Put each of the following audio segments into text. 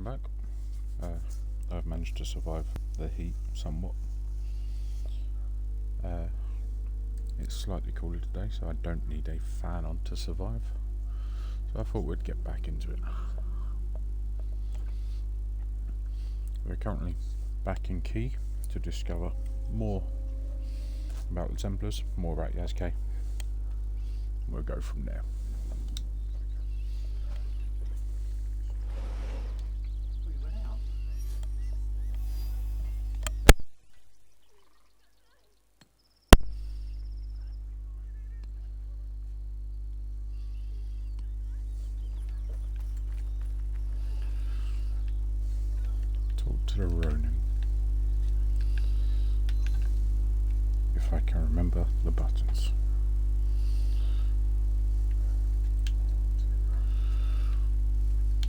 welcome back. I've managed to survive the heat somewhat. It's slightly cooler today, so I don't need a fan on to survive. So I thought we'd get back into it. We're currently back in Key to discover more about the Templars, more about Yasuke. We'll go from there. Talk to the Ronin. If I can remember the buttons.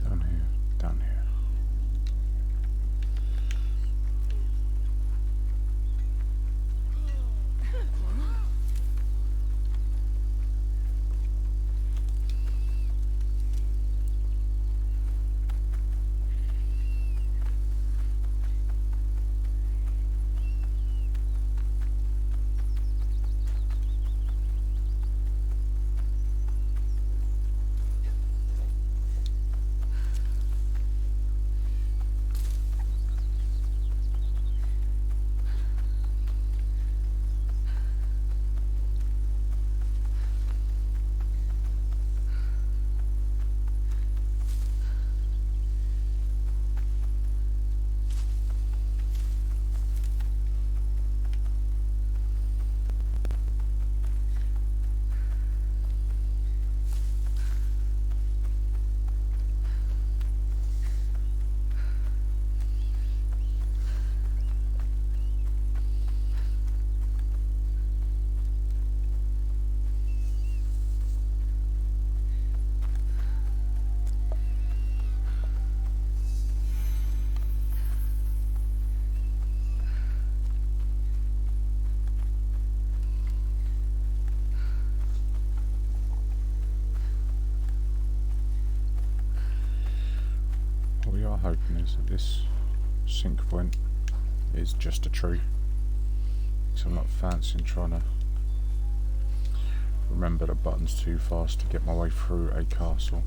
Down here, down here. What we are hoping is that this sync point is just a tree, because I'm not fancying trying to remember the buttons too fast to get my way through a castle.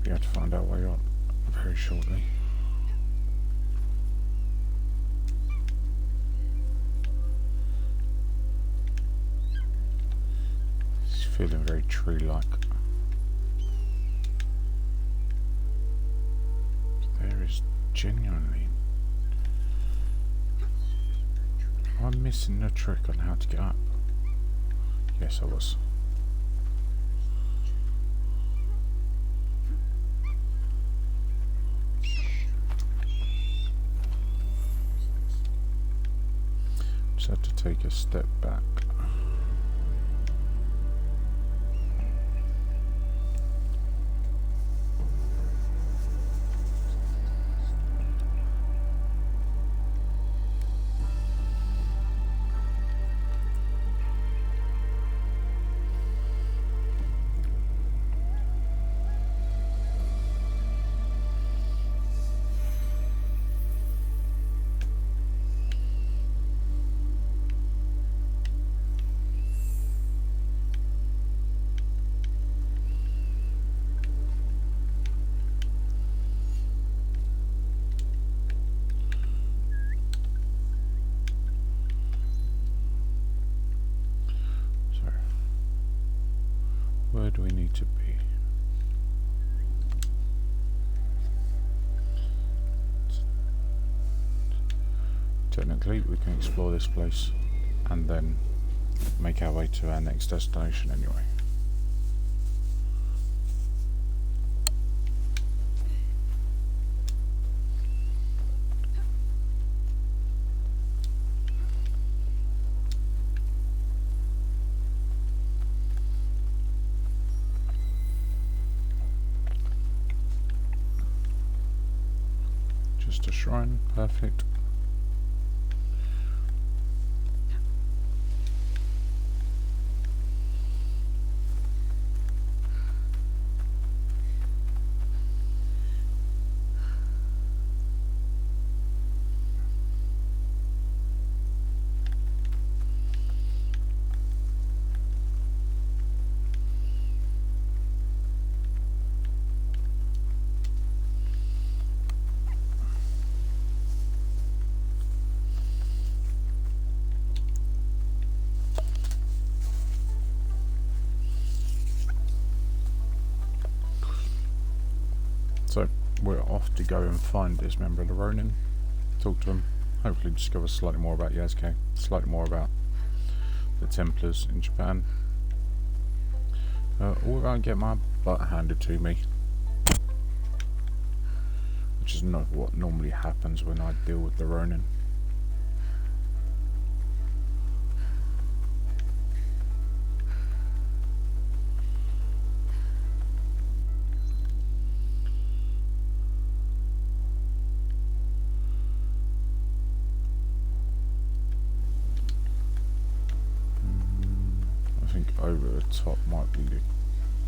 We have to find our way up very shortly. It's feeling very tree-like. There is genuinely... Am I missing a trick on how to get up? Yes, I was. Had to take a step back. Where do we need to be? Technically, we can explore this place and then make our way to our next destination anyway. shrine. Perfect. So we're off to go and find this member of the Ronin, talk to him, hopefully discover slightly more about Yasuke, slightly more about the Templars in Japan, or I get my butt handed to me, which is not what normally happens when I deal with the Ronin. I think over the top might be the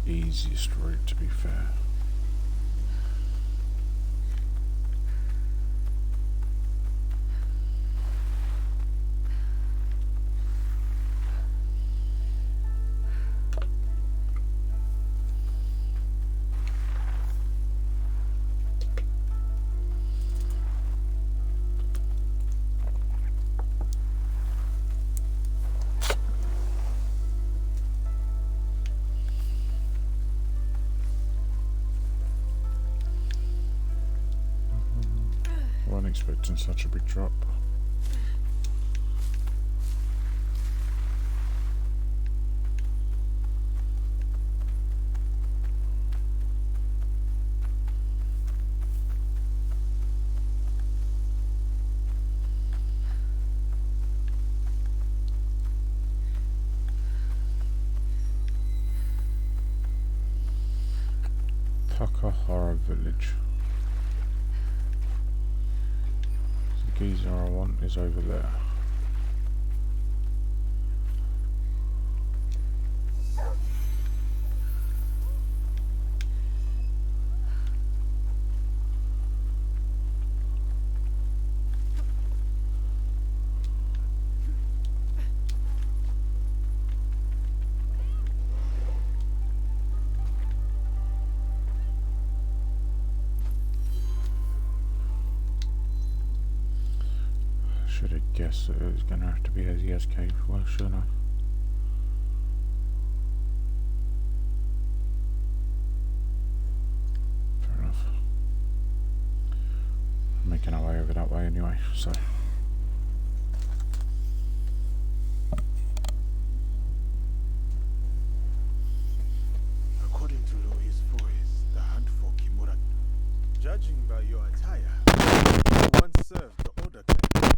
easiest route, to be fair. I wasn't expecting such a big drop. Takahara village. The geezer I want is over there. Should have guessed that it was going to have to be a Yasuke. Well, shouldn't I? Fair enough. Making our way over that way anyway, so. According to Louis' voice, the hunt for Kimura. Judging by your attire, you once served the Order clan.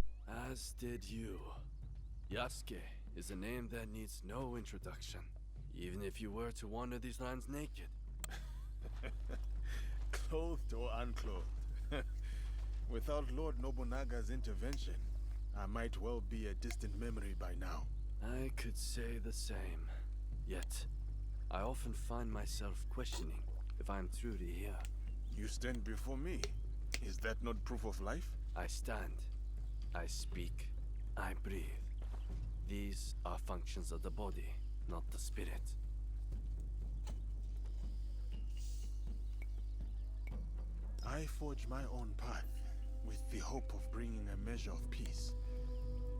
As did you. Yasuke is a name that needs no introduction, even if you were to wander these lands naked. Clothed or unclothed. Without Lord Nobunaga's intervention, I might well be a distant memory by now. I could say the same. Yet, I often find myself questioning if I'm truly here. You stand before me. Is that not proof of life? I stand. I speak. I breathe. These are functions of the body, not the spirit. I forge my own path, with the hope of bringing a measure of peace.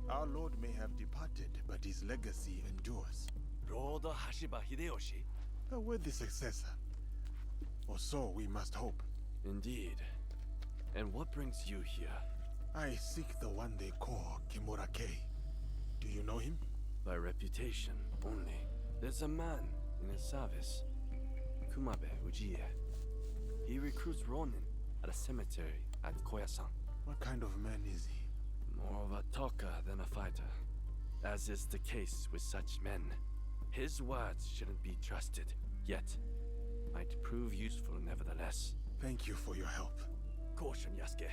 Our Lord may have departed, but his legacy endures. Lord Hashiba Hideyoshi? A worthy successor. Or so we must hope. Indeed. And what brings you here? I seek the one they call Kimura-kei. Do you know him? By reputation only. There's a man in his service, Kumabe Ujie. He recruits Ronin at a cemetery at Koyasan. What kind of man is he? More of a talker than a fighter. As is the case with such men. His words shouldn't be trusted, yet might prove useful nevertheless. Thank you for your help. Caution, Yasuke.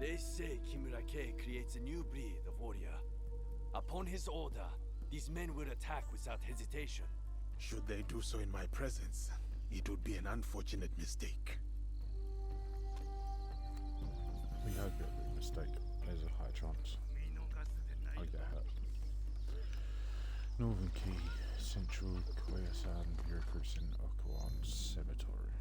They say Kimura-ke creates a new breed of warrior. Upon his order, these men will attack without hesitation. Should they do so in my presence, it would be an unfortunate mistake. We hope it'll be a mistake. There's a high chance I get hurt. Northern Key, Central Koyasan, Yurikusen, Okuan Cemetery.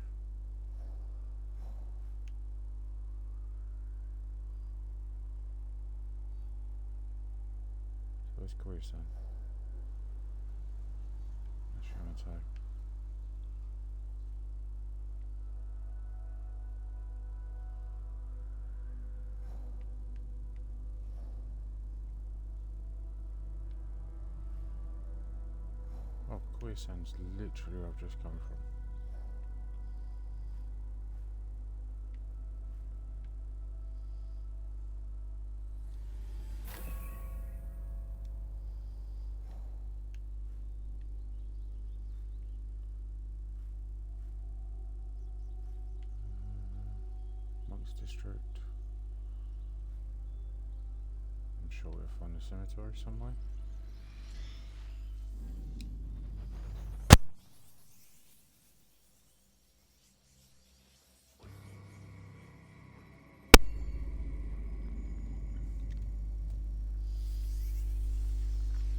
So where's Koyasan? That's Yamato. Oh, Koyasan's literally where I've just come from. Monks District. I'm sure we'll find a cemetery somewhere.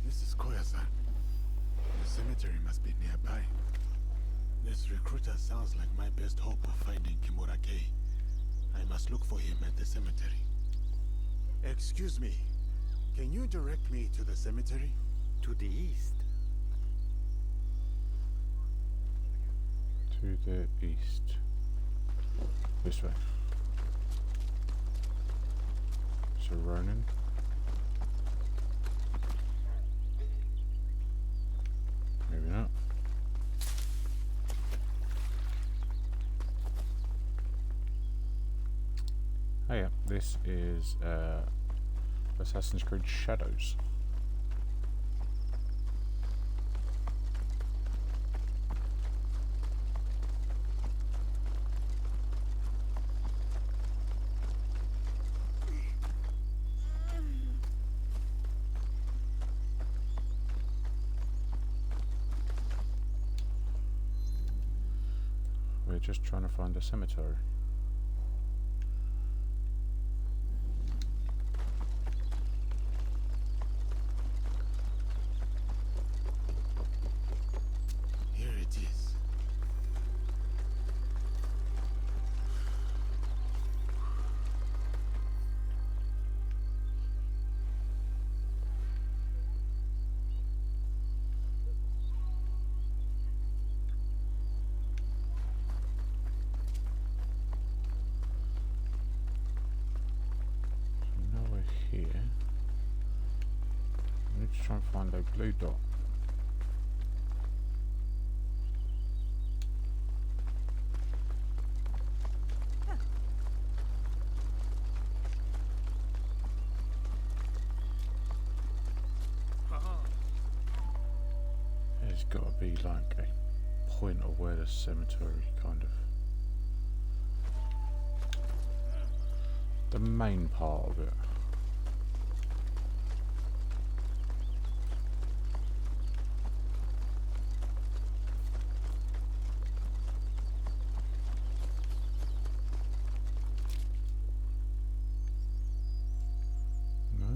This is Koyasan. The cemetery must be nearby. This recruiter sounds like my best hope of finding Kimura-ke. I must look for him at the cemetery. Excuse me. Can you direct me to the cemetery? To the east. To the east. This way. So Ronin. Maybe not. Oh yeah, this is Assassin's Creed Shadows. We're just trying to find a cemetery. Here it is. So now we're here. We need to try and find a blue dot. There's got to be like a point of where the cemetery kind of. The main part of it. No?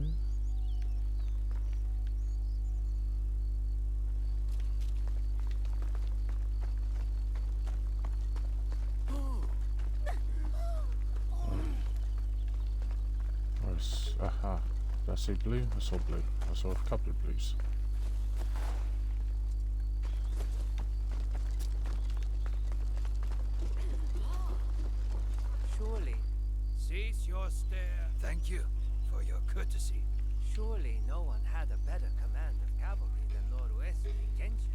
Aha. Did I see blue? I saw blue. I saw a couple of blues. Surely, Cease your stare. Thank you for your courtesy. surely no one had a better command of cavalry than Lord Wesley Genshin.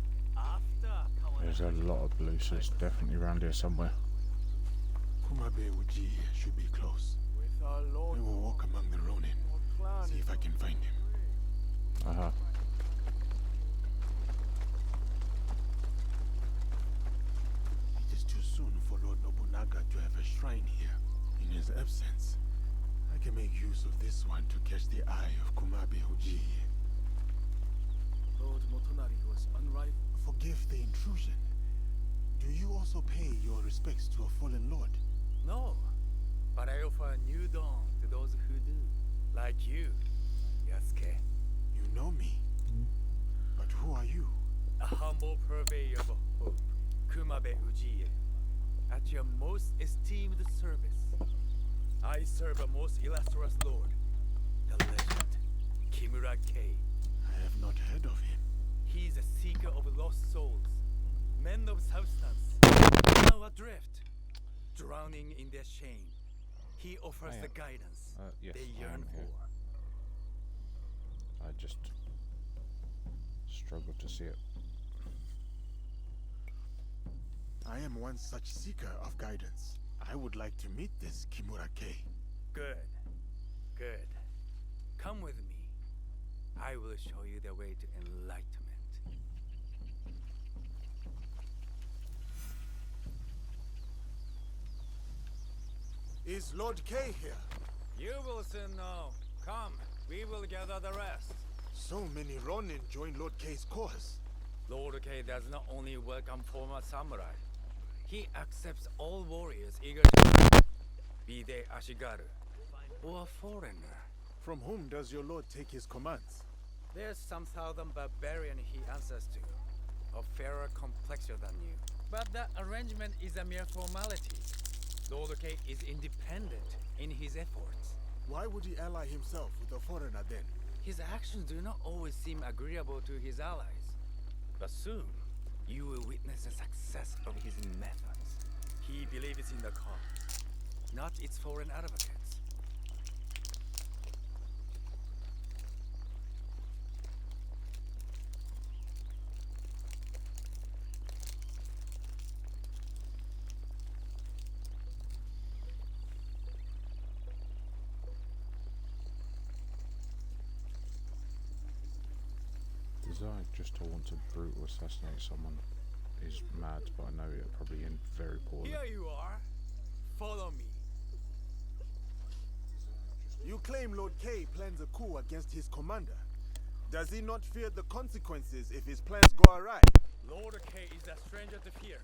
There's a lot of blues, so it's definitely around here somewhere. Kumabe Uji should be close. With our Lord, I will walk among the Ronin, see if I can find him. Aha. It is too soon for Lord Nobunaga to have a shrine here. In his absence, I I can make use of this one to catch the eye of Kumabe Ujiie. Lord Motonari was unrivaled. Forgive the intrusion. Do you also pay your respects to a fallen lord? No, but I offer a new dawn to those who do. Like you, Yasuke. You know me. But who are you? A humble purveyor of hope, Kumabe Ujiie. At your most esteemed service. I serve a most illustrious lord, the legend, Kimura Kei. I have not heard of him. He is a seeker of lost souls, men of substance, now adrift, drowning in their shame. He offers I the am. guidance Yes, they I yearn am here. for. I just struggle to see it. I am one such seeker of guidance. I would like to meet this Kimura Kei. Good. Good. Come with me. I will show you the way to enlightenment. Is Lord Kei here? You will soon know. Come, we will gather the rest. So many Ronin join Lord Kei's cause. Lord Kei does not only welcome former samurai, he accepts all warriors eager to be they Ashigaru or a foreigner. From whom does your lord take his commands? There's some southern barbarian he answers to, of fairer complexion than you. But that arrangement is a mere formality. Lord Kei is independent in his efforts. Why would he ally himself with a foreigner then? His actions do not always seem agreeable to his allies. But soon, you will witness the success of his methods. He believes in the cause, not its foreign advocates. Desire just to want to brutal assassinate someone is mad, but I know it'll probably end very poorly. Here you are. Follow me. You claim Lord Kei plans a coup against his commander. Does he not fear the consequences if his plans go awry? Lord Kei is a stranger to fear.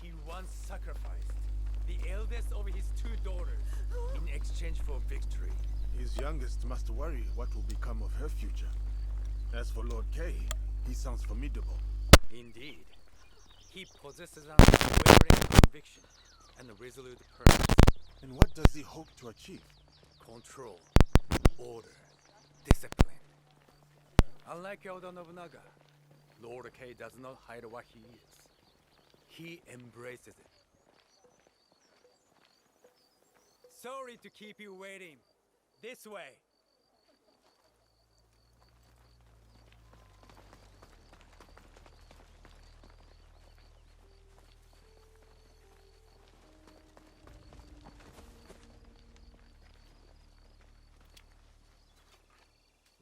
He once sacrificed the eldest of his two daughters in exchange for victory. His youngest must worry what will become of her future. As for Lord Kei, he sounds formidable. Indeed, he possesses an unwavering conviction and a resolute purpose. And what does he hope to achieve? Control, order, discipline. Unlike Oda Nobunaga, Lord Kei does not hide what he is. He embraces it. Sorry to keep you waiting. This way.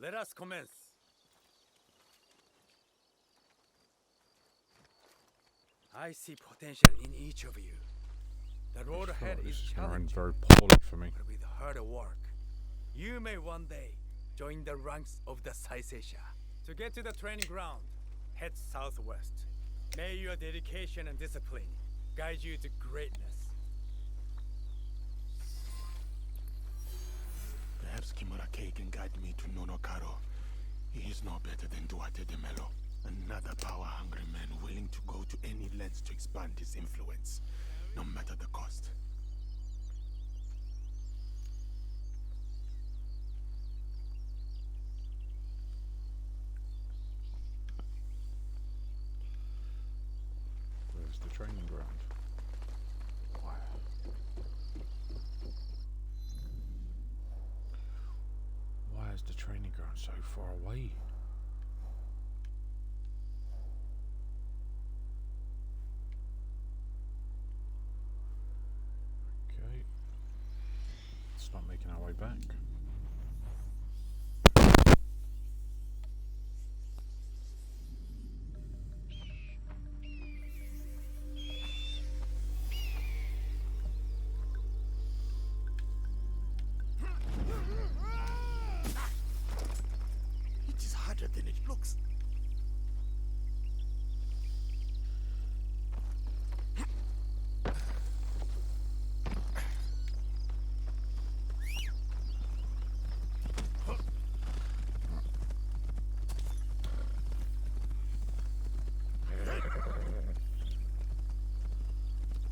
Let us commence. I see potential in each of you. The road ahead This is is going to end challenging, very poorly for me. but with hard work, you may one day join the ranks of the Saiseiya. To get to the training ground, head southwest. May your dedication and discipline guide you to greatness. Perhaps Kimura Kei can guide me to Nonokaro. He is no better than Duarte de Mello. Another power-hungry man willing to go to any lengths to expand his influence, no matter the cost. Where's the training ground? Why? Why is the training ground so far away? Okay. Let's start making our way back. than it looks.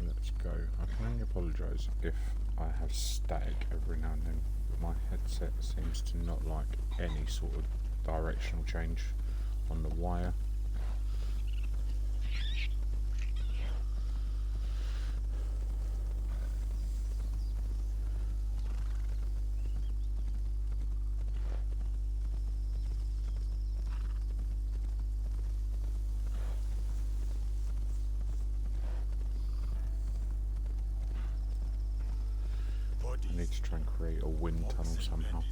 Let's go. I can only apologise if I have static every now and then. My headset seems to not like any sort of directional change on the wire. I need to try and create a wind tunnel somehow.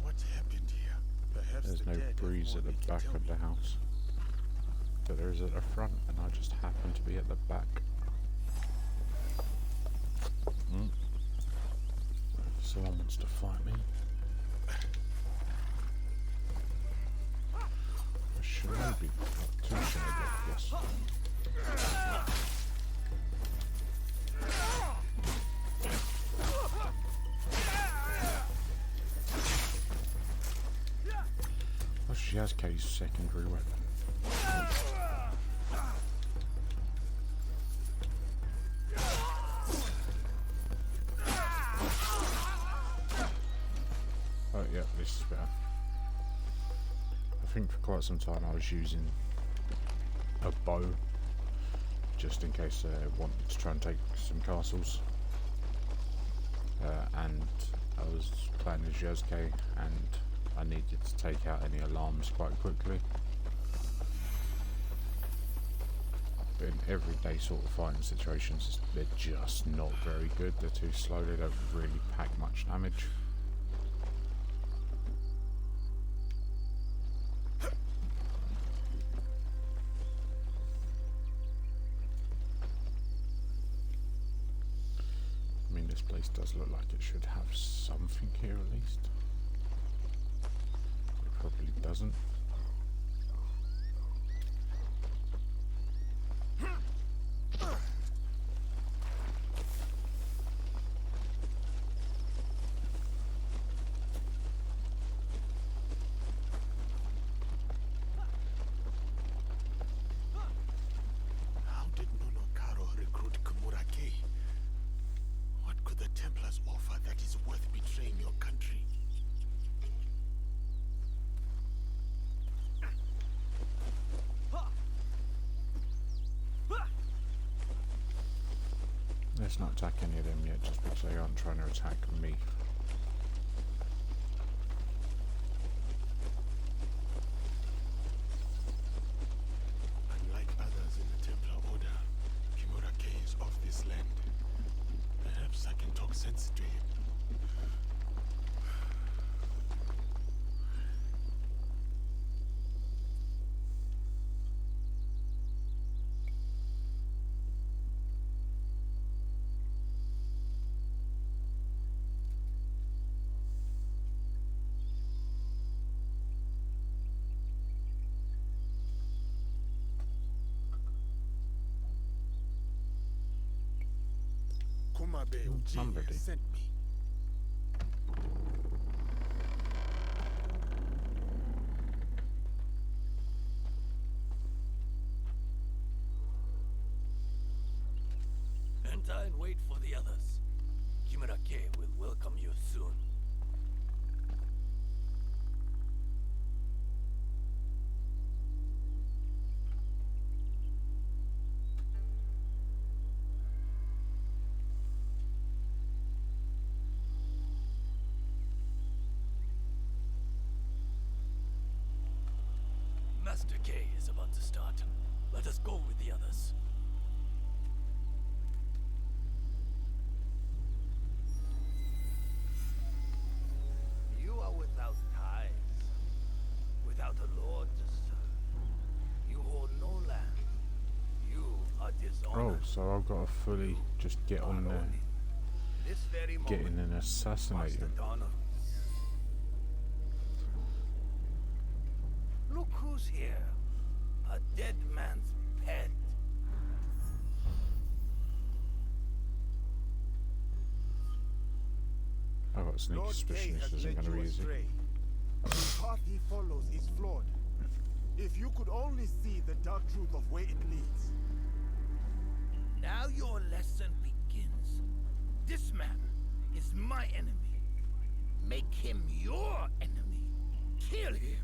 What happened here? Perhaps There's the no dead have breeze more at they the can back tell of me. the house, but there is at the front, and I just happen to be at the back. Someone wants to fight me. A shinobi. Two shinobi, yes. What's Yasuke's secondary weapon? Oh yeah, this is better. I think for quite some time I was using a bow, just in case I wanted to try and take some castles. And I was playing as Yasuke, and I needed to take out any alarms quite quickly. But in everyday sort of fighting situations, they're just not very good. They're too slow, they don't really pack much damage. I mean, this place does look like it should have something here at least. It probably doesn't. How did Nonokaro recruit Kumurake? What could the Templars offer that is worth betraying your country? Let's not attack any of them yet, just because they aren't trying to attack me. Unlike others in the Templar Order, Kimurake is of this land. Perhaps I can talk sense to him. Kumabe somebody. Uchiha sent me. Enter and wait for the others. Kimurake will welcome you soon. Master K is about to start. Let us go with the others. You are without ties, without a lord to serve. You hold no land. You are Oh, dishonored. so I've got to fully just get on there, This very get moment in and assassinate marks the him. dawn of Who's here? A dead man's pet. I've got a sneaky Lord Kay suspicion this has isn't led going to you be easy. astray. The path he follows is flawed. If you could only see the dark truth of where it leads. Now your lesson begins. This man is my enemy. Make him your enemy. Kill him.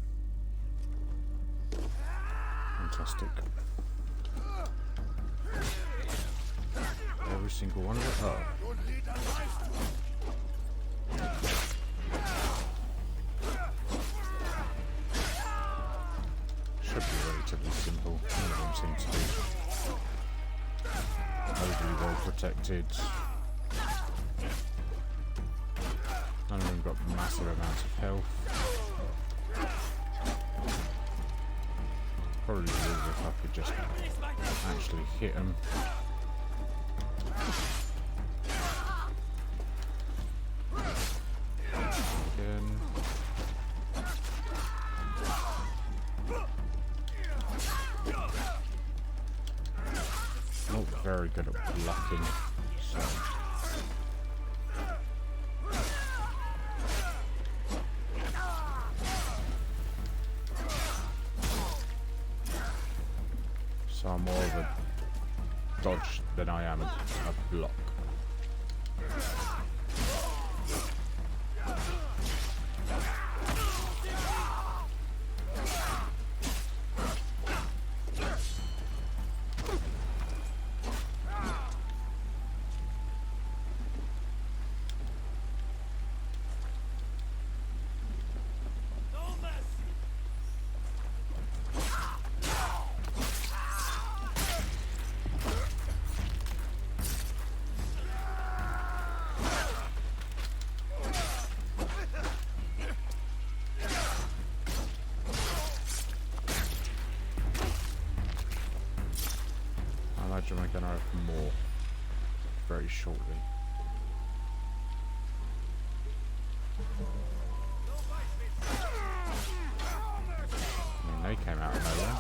Fantastic. Every single one of it. Oh. Your leader lies to us. Should be relatively simple. None of them seem to be overly well protected. None of them got massive amounts of health. Probably would if I could just actually hit them. Again. Not very good at blocking, so. So I'm more of a dodge than I am a block. I imagine we're going to have more very shortly. I mean, they came out of nowhere.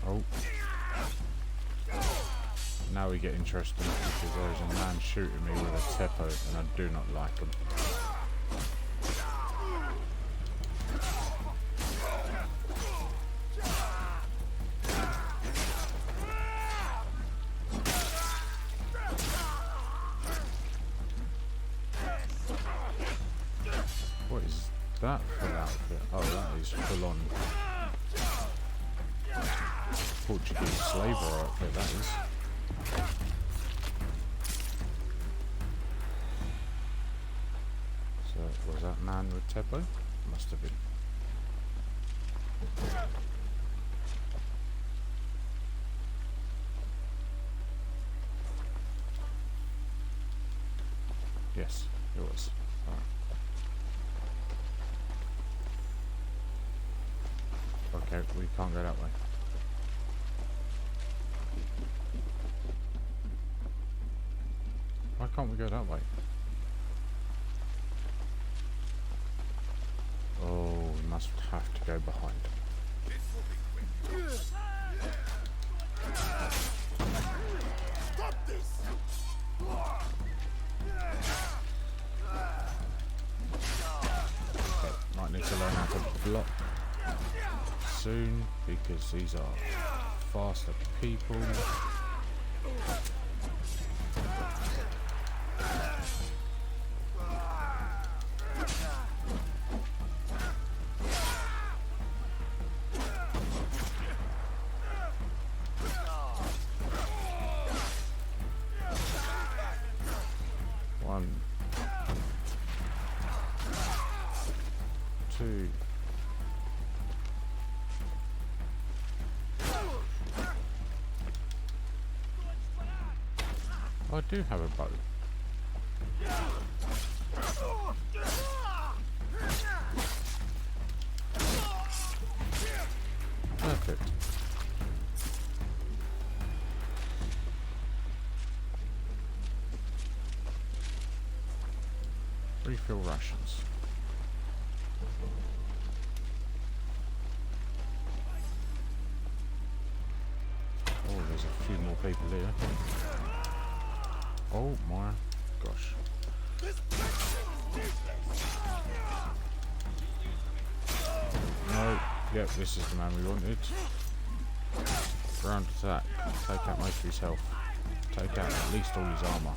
Oh. Now we get interesting because there's a man shooting me with a teppo and I do not like him. What is that for outfit? Oh, that is full on Portuguese slaver outfit, that is. So, was that man with Teppo? Must have been. Yes, it was. Alright. Okay, we can't go that way. Why can't we go that way? Oh, we must have to go behind. Stop this! Okay, might need to learn how to block soon because these are faster people. One, two. I do have a bow. Perfect. Refill rations. Oh, there's a few more people here. Oh my gosh. No, yep, this is the man we wanted. Ground attack. Take out most of his health. Take out at least all his armour.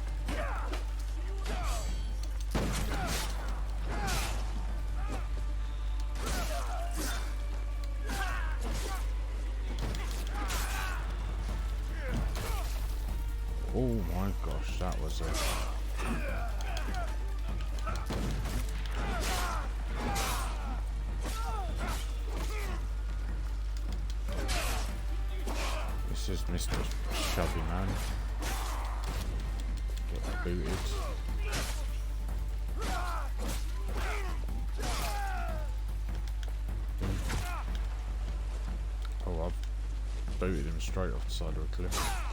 Oh my gosh, that was it. This is Mr. Chubby Man. Get booted. Oh, I've booted him straight off the side of a cliff.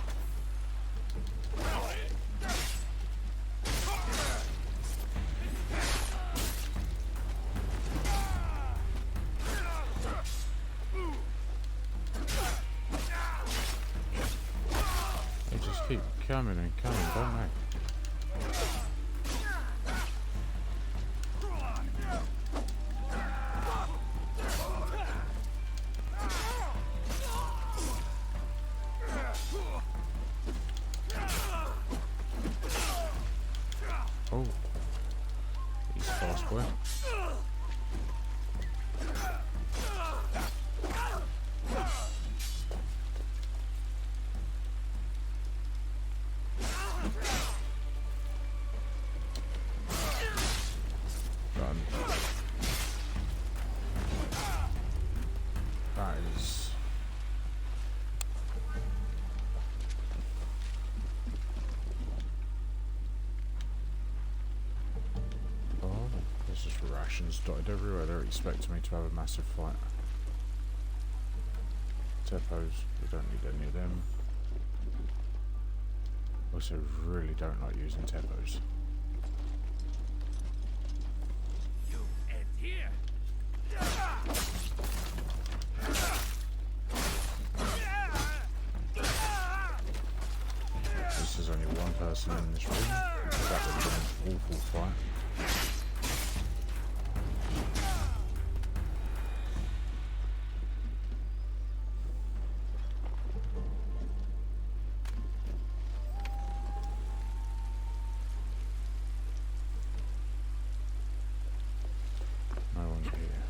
They just keep coming and coming, don't they? Oh, he's fast boy. Run. That is. Oh, there's just rations dotted everywhere. They're expecting me to have a massive fight. Tepos, we don't need any of them. Also, really don't like using tepos. You end here. This is only one person in this room. That would be an awful fight. No one here.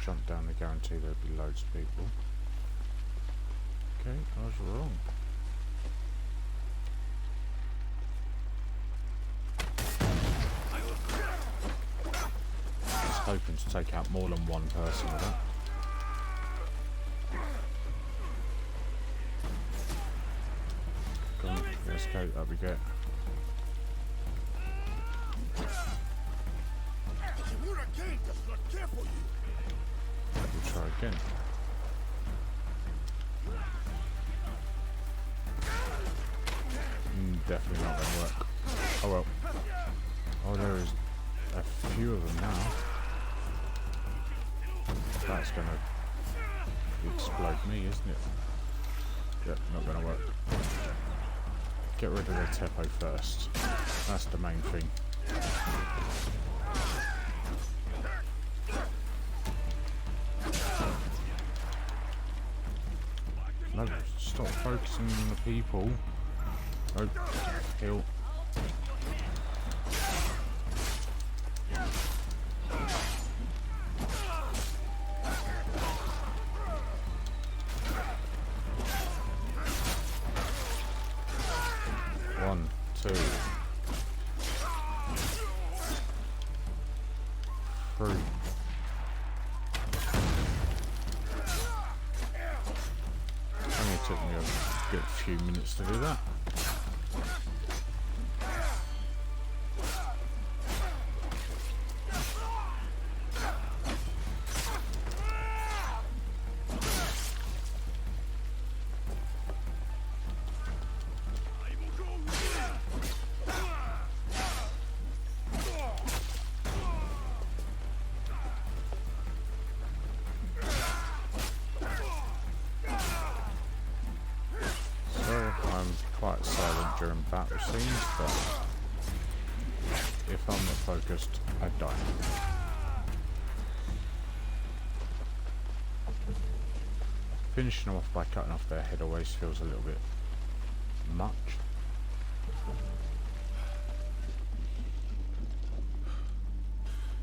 Jump down the guarantee there'd be loads of people. Okay, I was wrong. I was hoping to take out more than one person with that. Come on, let's go, that'll be good. Kimura-Ken does not care for you. We'll try again. Definitely not going to work. Oh well. Oh, there is a few of them now. That's going to explode me, isn't it? Yep, not going to work. Get rid of the Teppo first. That's the main thing. No, stop focusing on the people. Oh, heal. One, two, three. Only took me a good few minutes to do that. during battle scenes, but if I'm not focused, I die. Finishing them off by cutting off their head always feels a little bit much.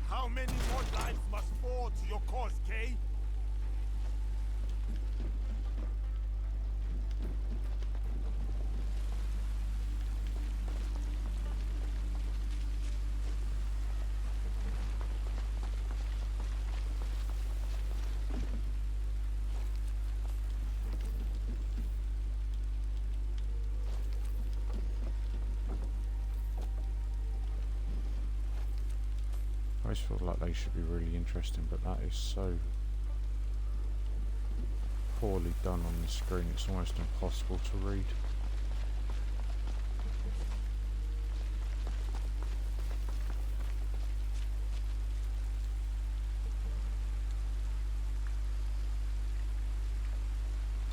How many more lives must fall to your cause, Kay? I always feel like they should be really interesting, but that is so poorly done on the screen, it's almost impossible to read.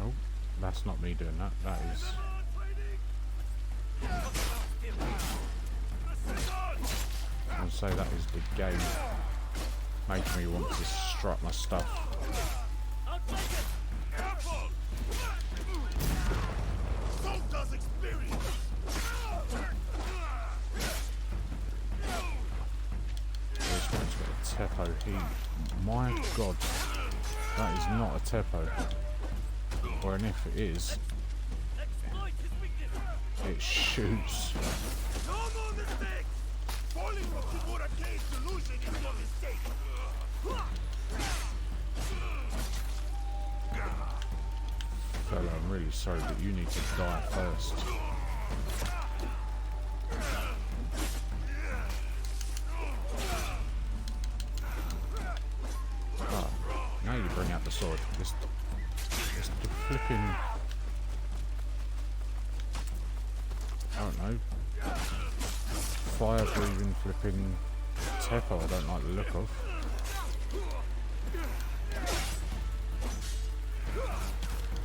Oh, that's not me doing that, that is... I'd say that is the game making me want to strut my stuff. Soldiers experience. This one's got a Teppo heat. My god, that is not a Teppo. Or and if it is, it shoots. No more mistakes. Falling from Kimura K's delusion is your mistake. Fella, I'm really sorry, but you need to die first. Ah, now you bring out the sword. This the flipping... I don't know. Fire breathing flipping Teppo I don't like the look of.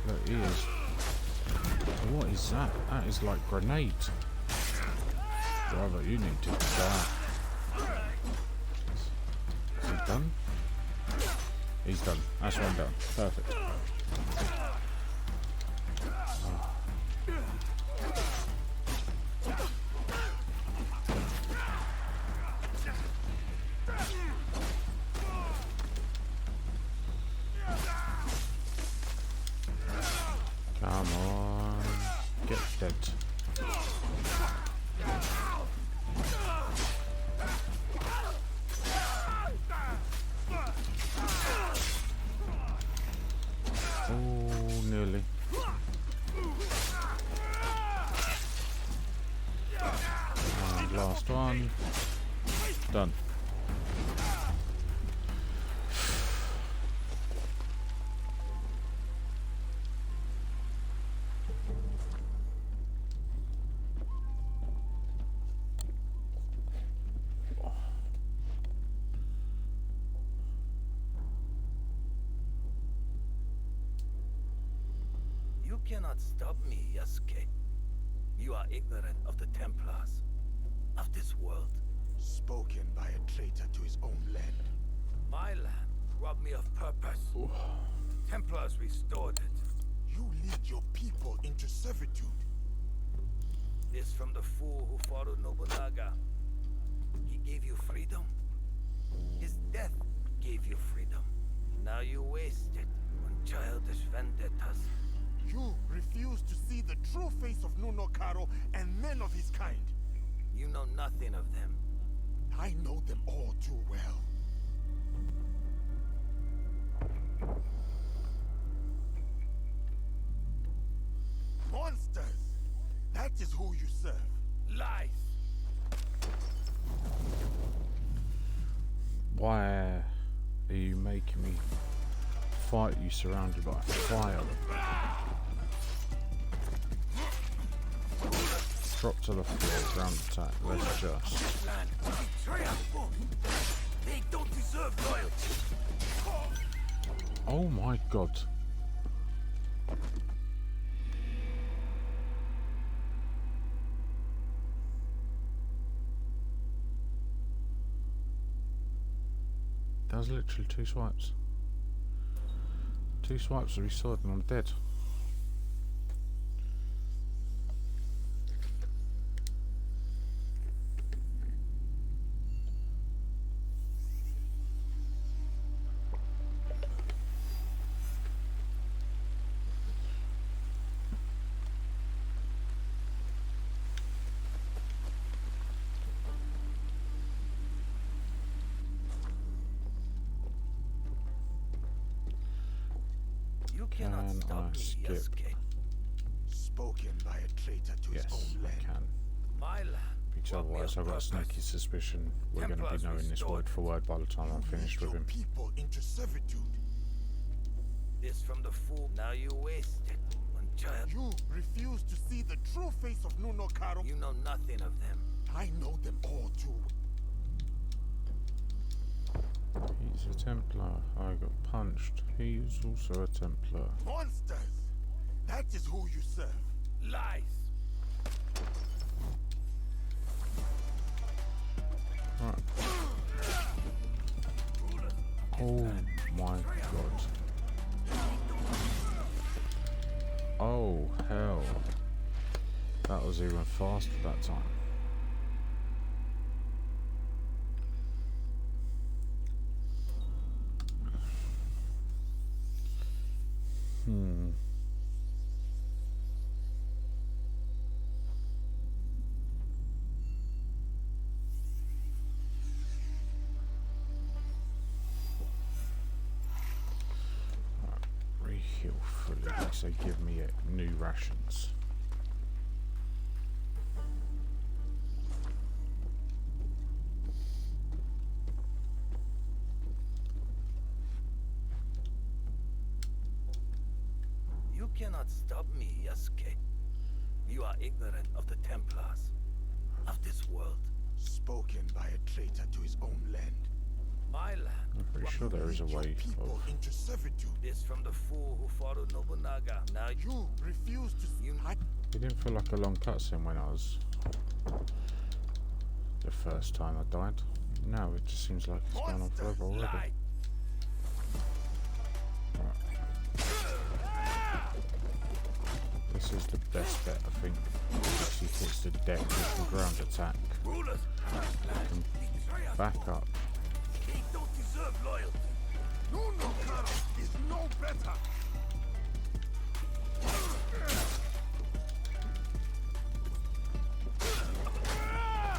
Look, he is. What is that? That is like grenades. Brother, you need to die. Is he done? He's done. That's one done. Perfect. Come on, get dead. Oh, nearly. And last one. Done. You cannot stop me, Yasuke. You are ignorant of the Templars, of this world. Spoken by a traitor to his own land. My land robbed me of purpose. Templars restored it. You lead your people into servitude. This from the fool who followed Nobunaga. He gave you freedom. His death gave you freedom. Now you waste it on childish vendettas. You refuse to see the true face of Nunokaro and men of his kind. You know nothing of them. I know them all too well. Monsters! That is who you serve. Lies! Why are you making me fight you surrounded by fire? Drop to the floor, ground attack, let's just... Land betrayal! They don't deserve loyalty! Oh my god. That was literally 2 swipes. 2 swipes of his sword and I'm dead. You cannot Can stop I me, skip? Yasuke. Spoken by a traitor to his Yes, own I land. can. My land. Because What otherwise mere I've got a purpose? sneaky suspicion we're going to be Templars knowing this restored. word for word by the time I'm You finished lead with your him. people into servitude. This from the fool. Now you waste it on child. You refuse to see the true face of Nuno Karo. You know nothing of them. I know them all too. He's a Templar. I got punched. He's also a Templar. Monsters! That is who you serve. Lies. Right. Oh my god. Oh hell. That was even faster that time. Reheal fully, so give me new rations. You cannot stop me, Yasuke. You are ignorant of the Templars. Of this world. Spoken by a traitor to his own land. My land. I'm pretty sure there is a Lead your way people of... into servitude. This from the fool who followed Nobunaga. Now you... You refuse to see. It didn't feel like a long cutscene when I was... the first time I died. Now it just seems like it's gone on forever already. Lie. This is the best bet, I think. She hits the deck with the ground attack. Rulers. And back up. He don't deserve loyalty. Nuno Karo is no better.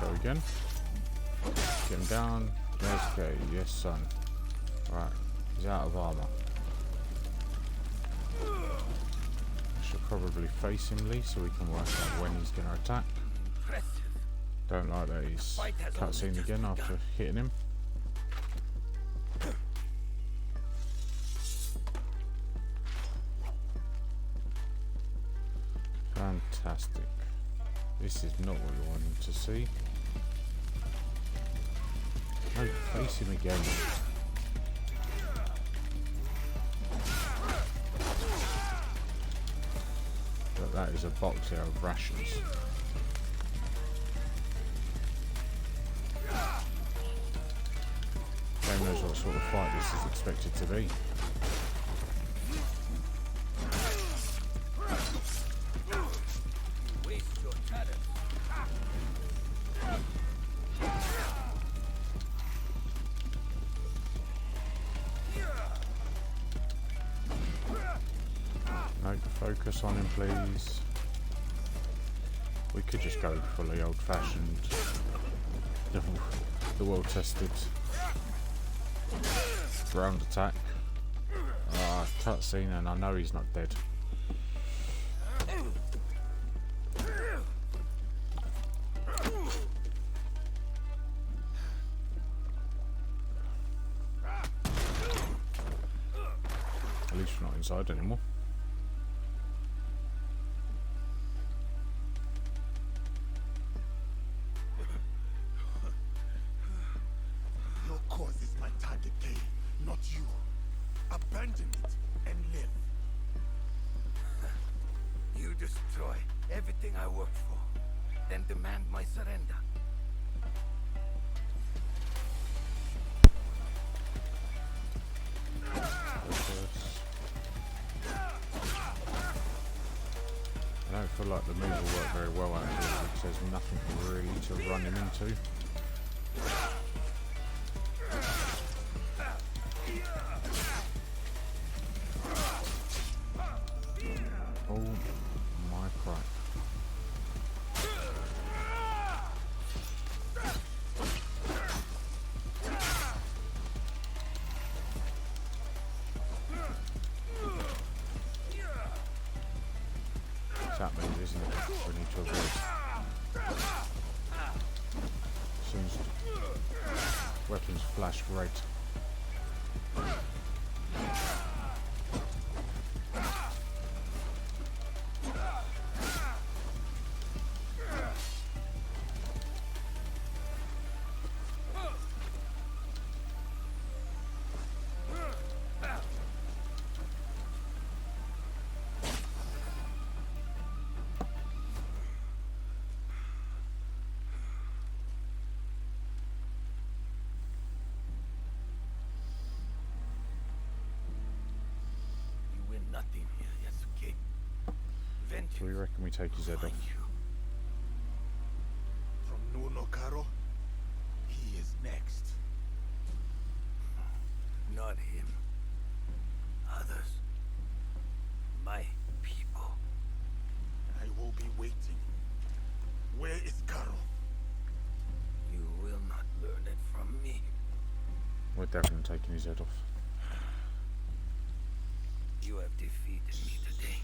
Go again. Get him down. Okay, yes son. Right, he's out of armour. I should probably face him, Lee, so we can work out when he's going to attack. Impressive. Don't like that he's Fight has only cutscene just again after begun. hitting him. Fantastic. This is not what we wanted to see. No, face him again. But that is a box here of rations. Game knows what sort of fight this is expected to be. Waste your talent. No, focus on him, please. We could just go fully old-fashioned, the well-tested ground attack. Ah, cutscene, and I know he's not dead. At least we're not inside anymore. Your cause is my target, Kay, not you. Abandon it and live. You destroy everything I worked for, then demand my surrender. 「feel like the move will work very well out here because there's nothing really to run him into. Oh my crap. That move, isn't it? We need to avoid. As soon as weapons flash red. You win nothing here, Yasuke. Vengeance So we reckon we take his head find off. you. From Nunokaro, he is next. Not him. Others. My people. I will be waiting. Where is Karo? You will not learn it from me. We're definitely taking his head off. You have defeated me today.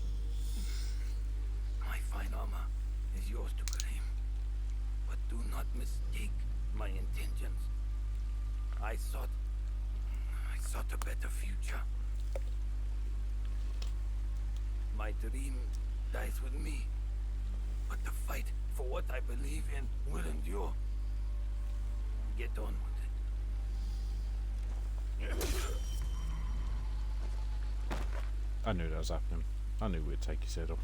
My fine armor is yours to claim. But do not mistake my intentions. I sought a better future. My dream dies with me. But the fight for what I believe in will endure. Get on with it. I knew that was happening. I knew we'd take his head off.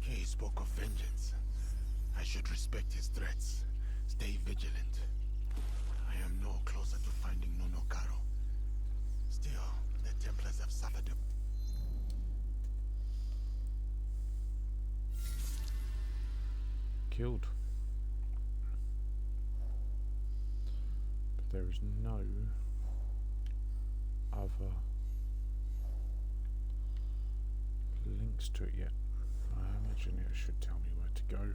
Kay spoke of vengeance. I should respect his threats. Stay vigilant. I am no closer to finding Nunokaro. Still, the Templars have suffered a... Killed. But there is no other links to it yet. I imagine it should tell me where to go.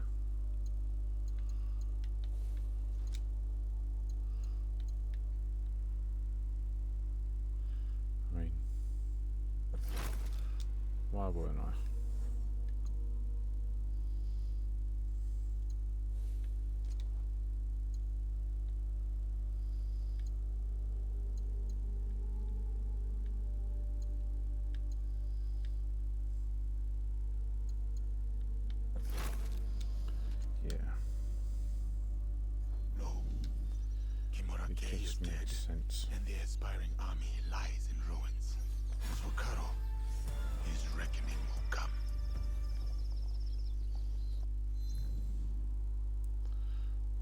I mean, why wouldn't I? Yeah, No. it Kimura Kay is just dead, makes sense. and the aspiring army lies in ruins. For Karo, his reckoning will come.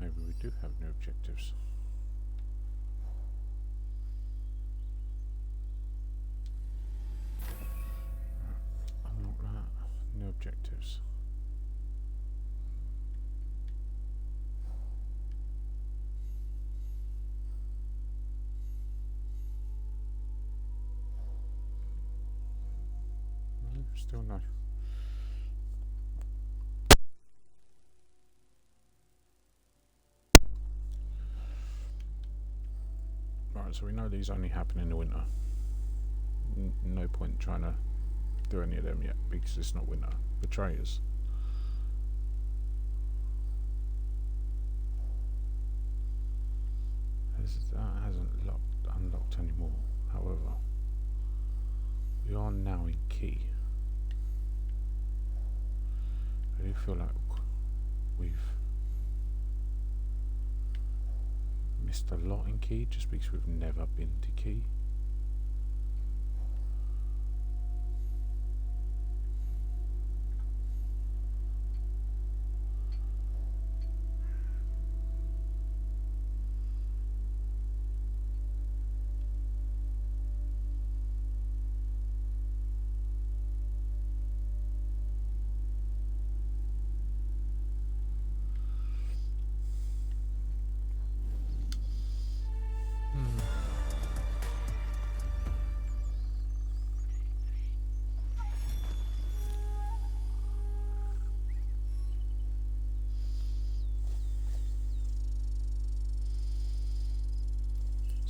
Maybe we do have new objectives. Unlock that. New objectives. No, still no. Right, so we know these only happen in the winter. No point trying to do any of them yet because it's not winter. Betrayers. That hasn't unlocked anymore. However, we are now in Key. I do feel like we've missed a lot in Key just because we've never been to Key.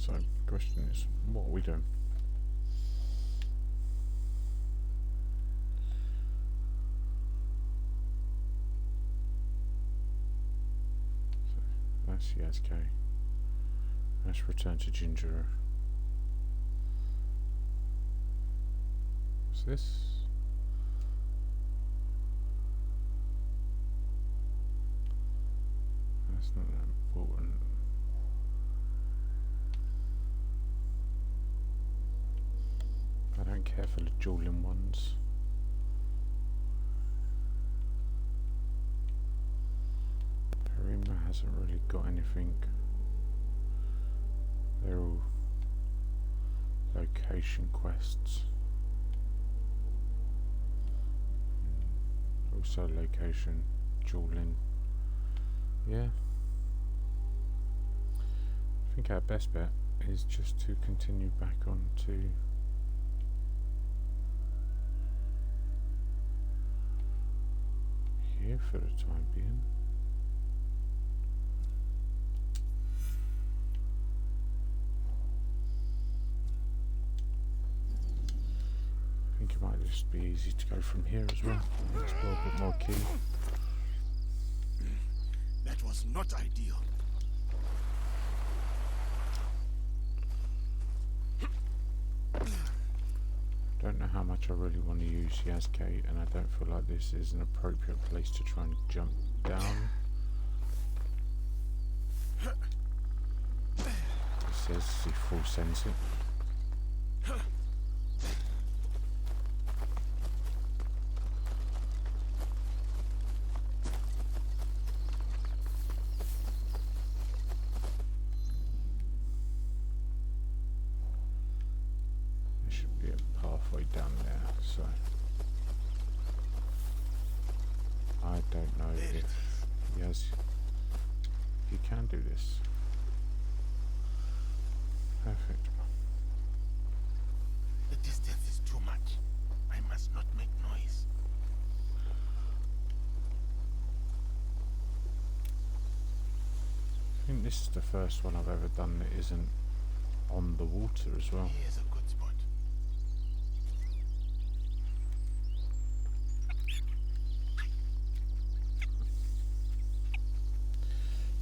So, question is, what are we doing? So, that's Yasuke. Let's return to Ginger. What's this? That's not that important. I don't care for the dueling ones. Harima hasn't really got anything. They're all location quests. Also location, dueling. Yeah. I think our best bet is just to continue back on to here for the time being. I think it might just be easy to go from here as well. Explore a bit more key. That was not ideal. Don't know how much I really want to use Yasuke, and I don't feel like this is an appropriate place to try and jump down. It says he full sends it. There should be a pathway down there, so I don't know if he can do this. Perfect. The distance is too much. I must not make noise. I think this is the first one I've ever done that isn't on the water as well. Here's a good spot.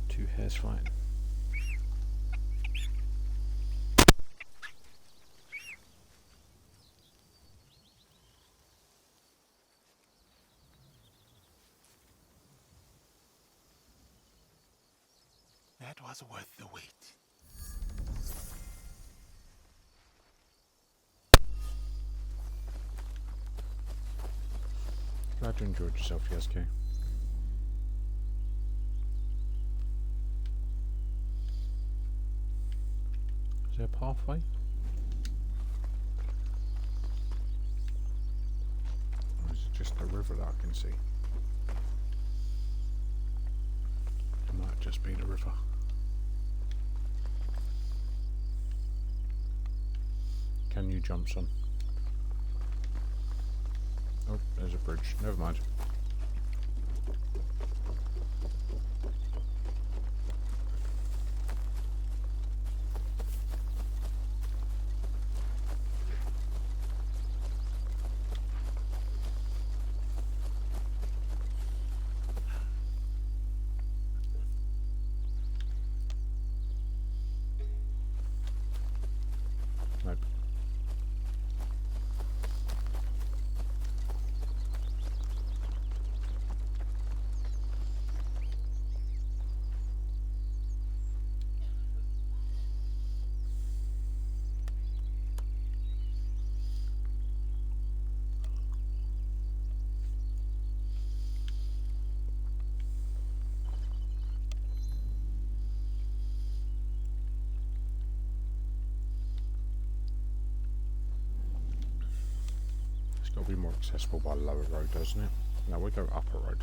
Two hares fighting. That was worth the wait. Glad you enjoyed yourself, Yasuke. Is there a pathway? Or is it just a river that I can see? It might just be the river. Can you jump, son? Oh, there's a bridge. Never mind. Nope. It's got to be more accessible by lower road, doesn't it? No, we go upper road.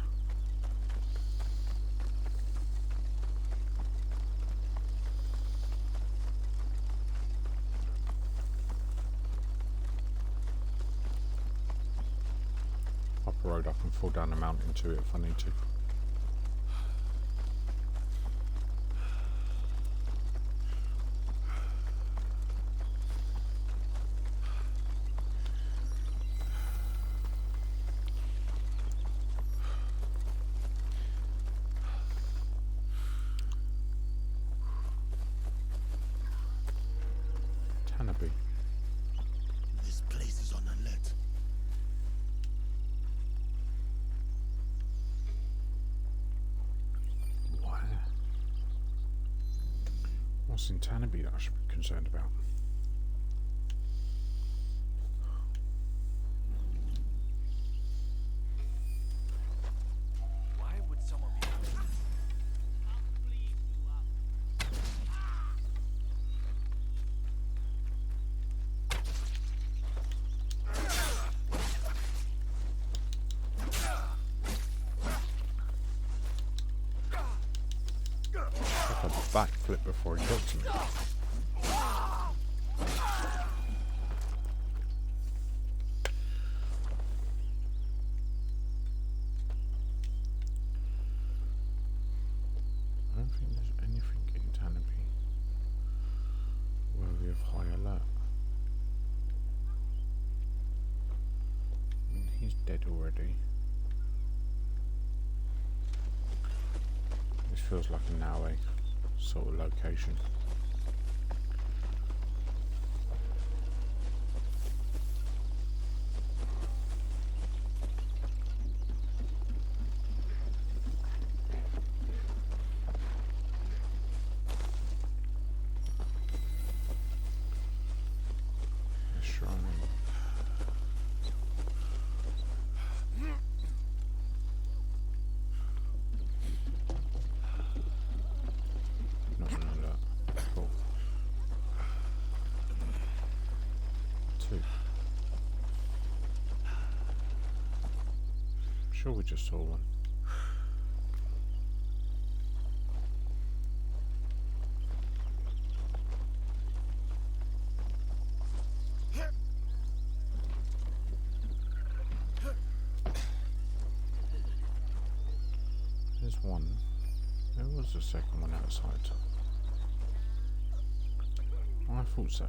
Upper road, I can fall down a mountain to it if I need to. Tanabe. This place is on alert. Why? What's in Tanabe that I should be concerned about? Why would someone be? Like a backflip before he got to me. I don't think there's anything in Tanabe worthy of high alert. I mean, he's dead already. This feels like a Naue sort of location. The shrine. Not an alert. Cool. 2. Sure, we just saw one. There's one. There was a second one outside. I thought so.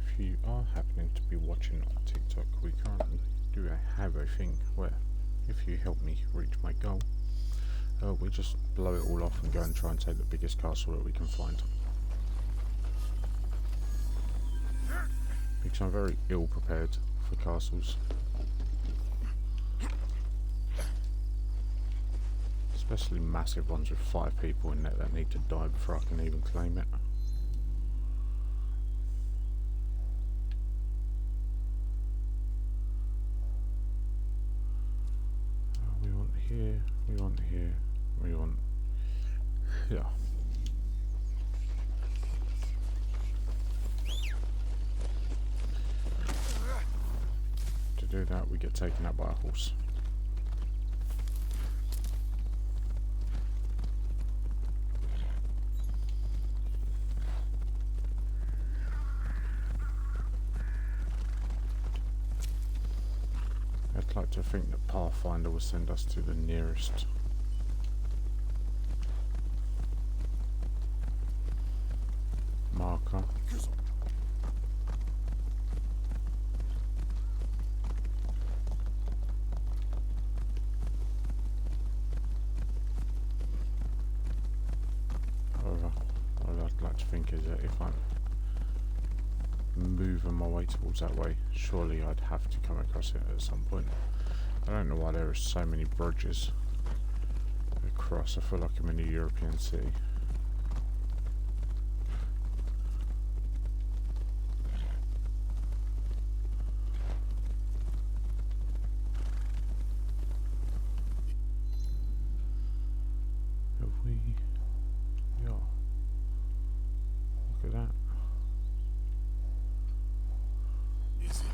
If you are happening to be watching on TikTok, we currently do have a thing where if you help me reach my goal, we just blow it all off and go and try and take the biggest castle that we can find. Because I'm very ill prepared for castles. Especially massive ones with 5 people in there that need to die before I can even claim it. We want here, we want here, we want here. To do that, we get taken out by a horse. I'd like to think that Pathfinder will send us to the nearest marker. However, what I'd like to think is that if I'm moving my way towards that way, surely I'd have to come across it at some point. I don't know why there are so many bridges across. I feel like I'm in a European city. Have we? Yeah. Look at that. Is it?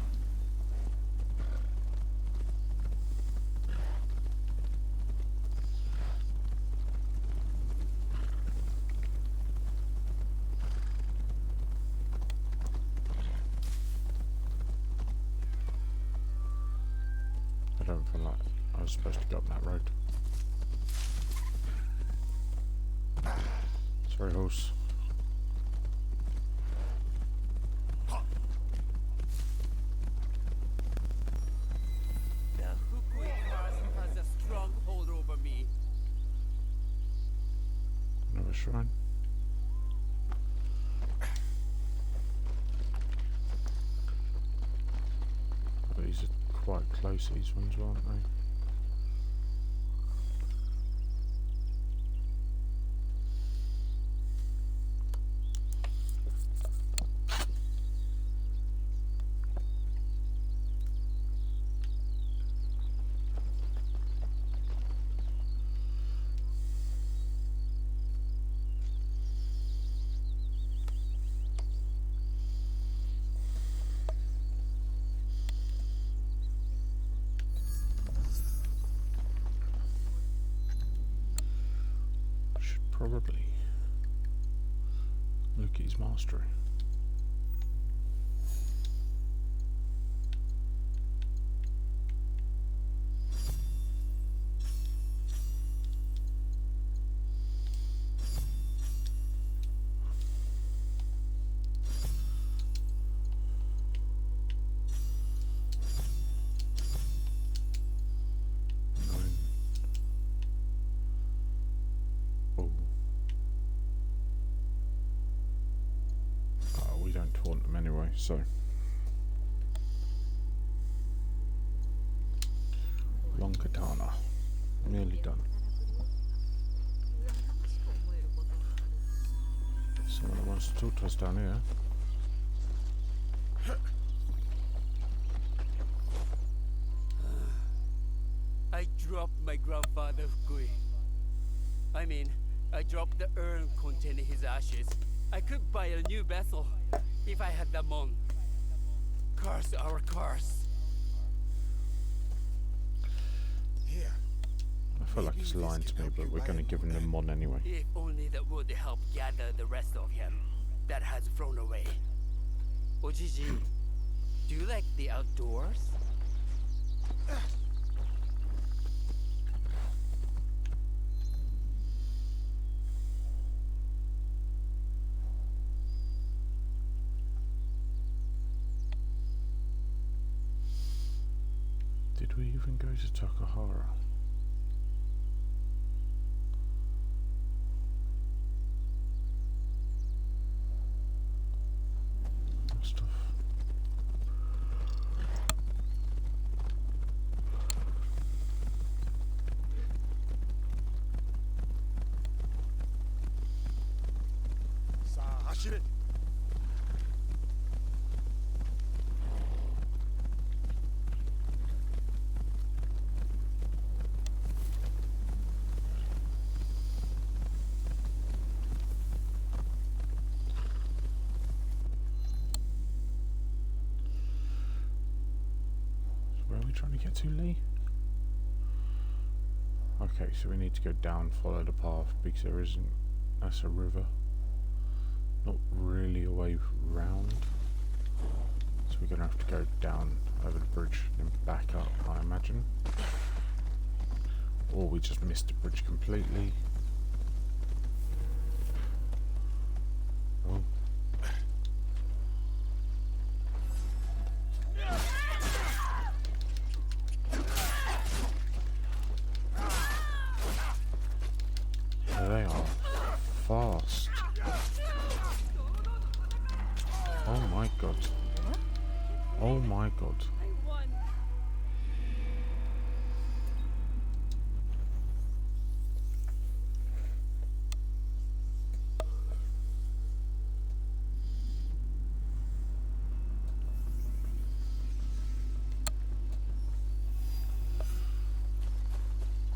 don't feel like I was supposed to go up that road. Sorry, horse. The Fukui has a strong hold over me. Another shrine. Oh, these are quite close, these ones, aren't they? Should probably look at his mastery. Oh. We don't taunt them anyway, so. Long katana. Nearly done. Someone that wants to talk to us down here. I dropped my grandfather's Fukui. I dropped the urn containing his ashes. I could buy a new vessel if I had the mon. Curse our curse. Here. I feel like Maybe he's this lying can to me, help but you we're buy going to a give him new the gun. mon anyway. If only that would help gather the rest of him that has flown away. Ojiji, do you like the outdoors? Did we even go to Takahara? Must have. Sa hashire. Where are we trying to get to, Lee? Okay, so we need to go down, follow the path, because there isn't... That's a river. Not really a way round. So we're going to have to go down over the bridge and back up, I imagine. Or we just missed the bridge completely. Oh. They are fast. Oh my god. Oh my god. I won.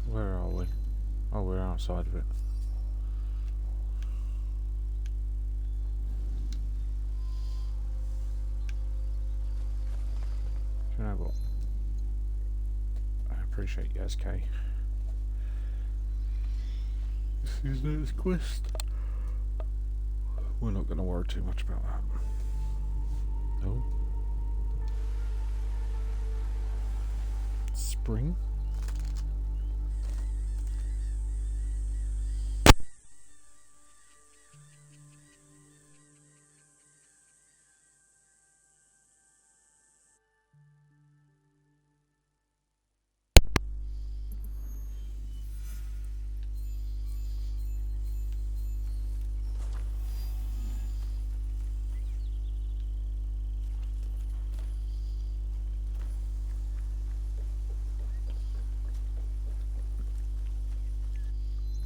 Where are we? Oh, we're outside of it. Do you know what? I appreciate Yasuke. This is his quest. We're not going to worry too much about that. No. spring.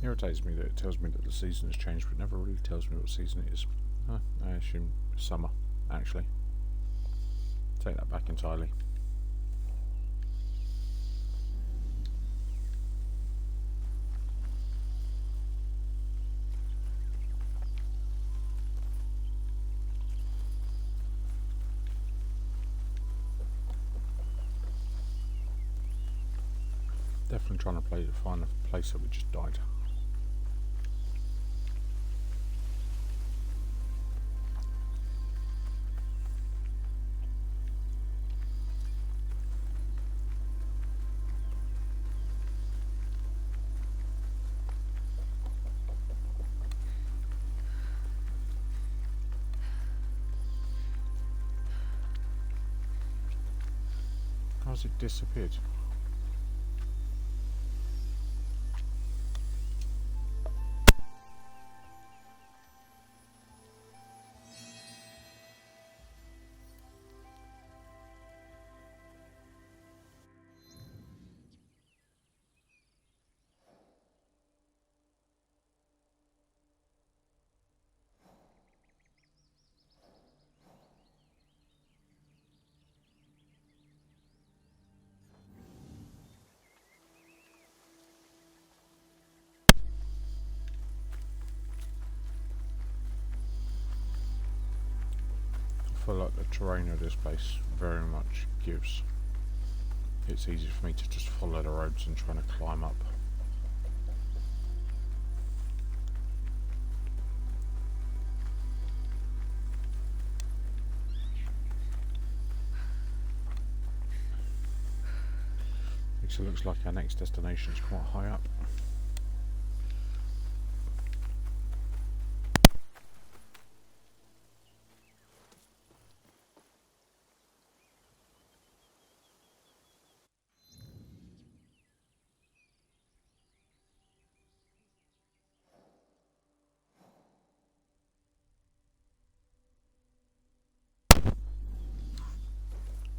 It irritates me that it tells me that the season has changed, but it never really tells me what season it is. I assume summer, actually. Take that back entirely. Definitely trying to find a place that we just died. How's it disappeared? I feel like the terrain of this place very much gives. It's easy for me to just follow the roads and trying to climb up. It looks like our next destination is quite high up.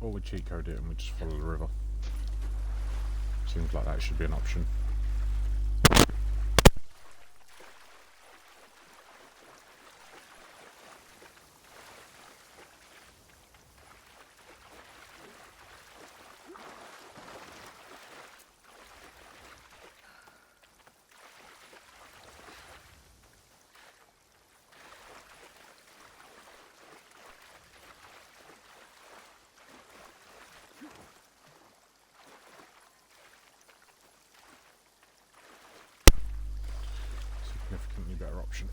Or we cheat code it and we just follow the river. Seems like that should be an option. Significantly better option.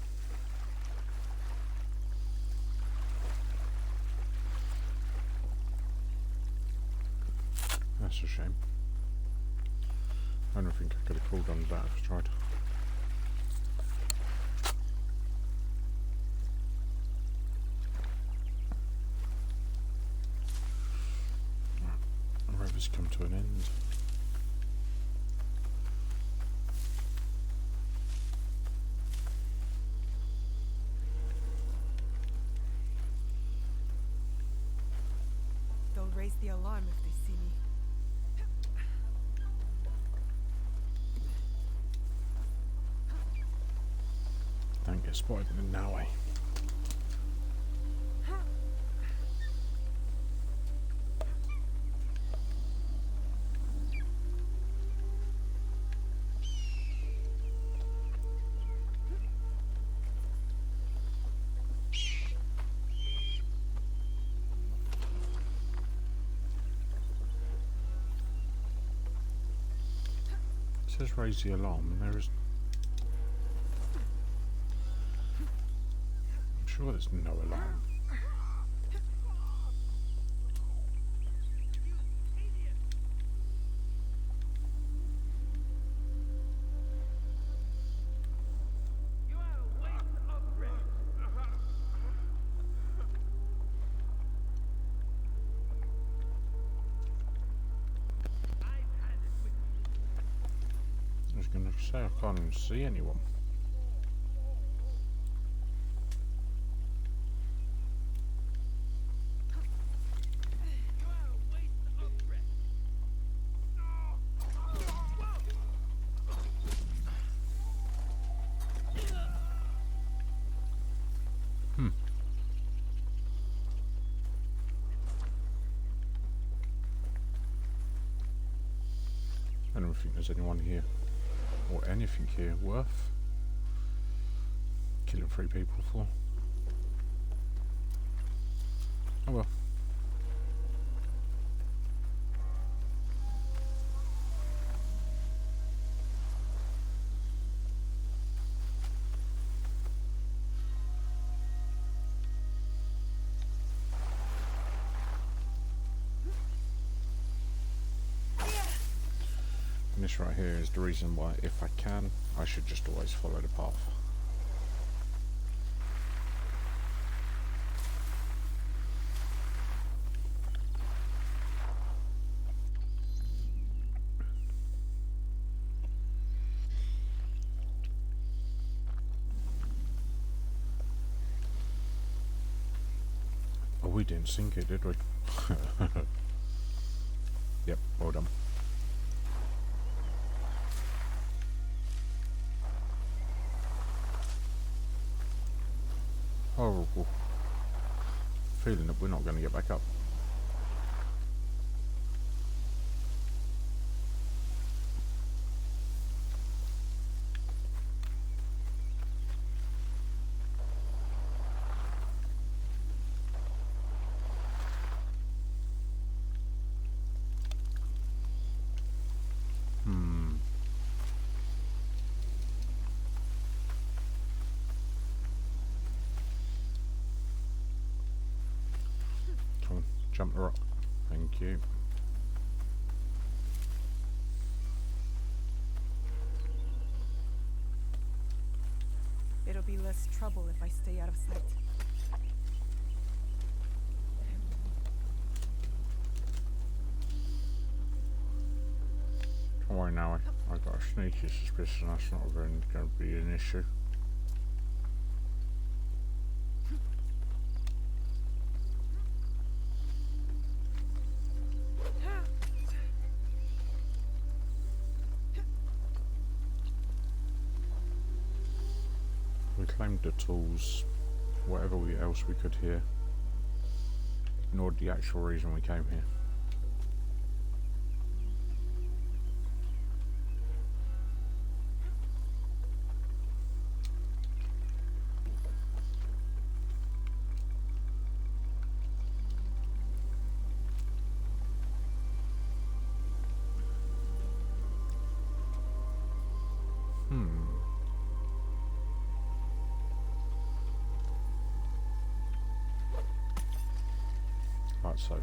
That's a shame. I don't think I could have called on that if I tried. The river's come to an end. They'll raise the alarm if they see me. Don't get spotted in the way. It says raise the alarm and there is... I'm sure there's no alarm. Say I can't even see anyone. I don't think there's anyone here, or anything here worth killing 3 people for. Oh well. And this right here is the reason why, if I can, I should just always follow the path. Oh, we didn't sink it, did we? Yep, well done. Horrible feeling that we're not going to get back up. Come on, jump the rock. Thank you. It'll be less trouble if I stay out of sight. Don't worry now, I got a sneaky suspicion that's not going to be an issue. We claimed the tools, whatever else we could here. Ignored the actual reason we came here. Right, so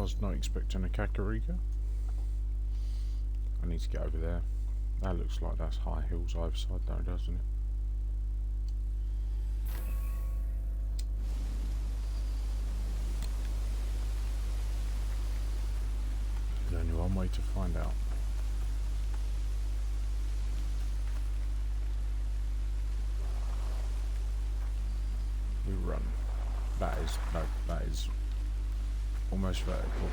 Was not expecting a Kakarika. I need to get over there. That looks like that's high hills either side though, doesn't it? There's only one way to find out. We run. That is almost vertical.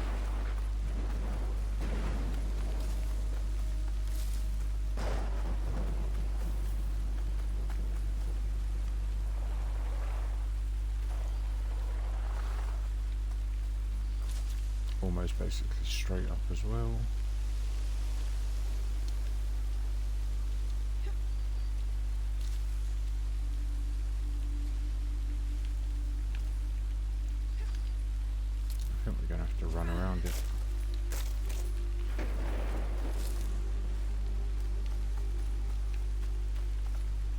Almost basically straight up as well. I think we're going to have to run around it.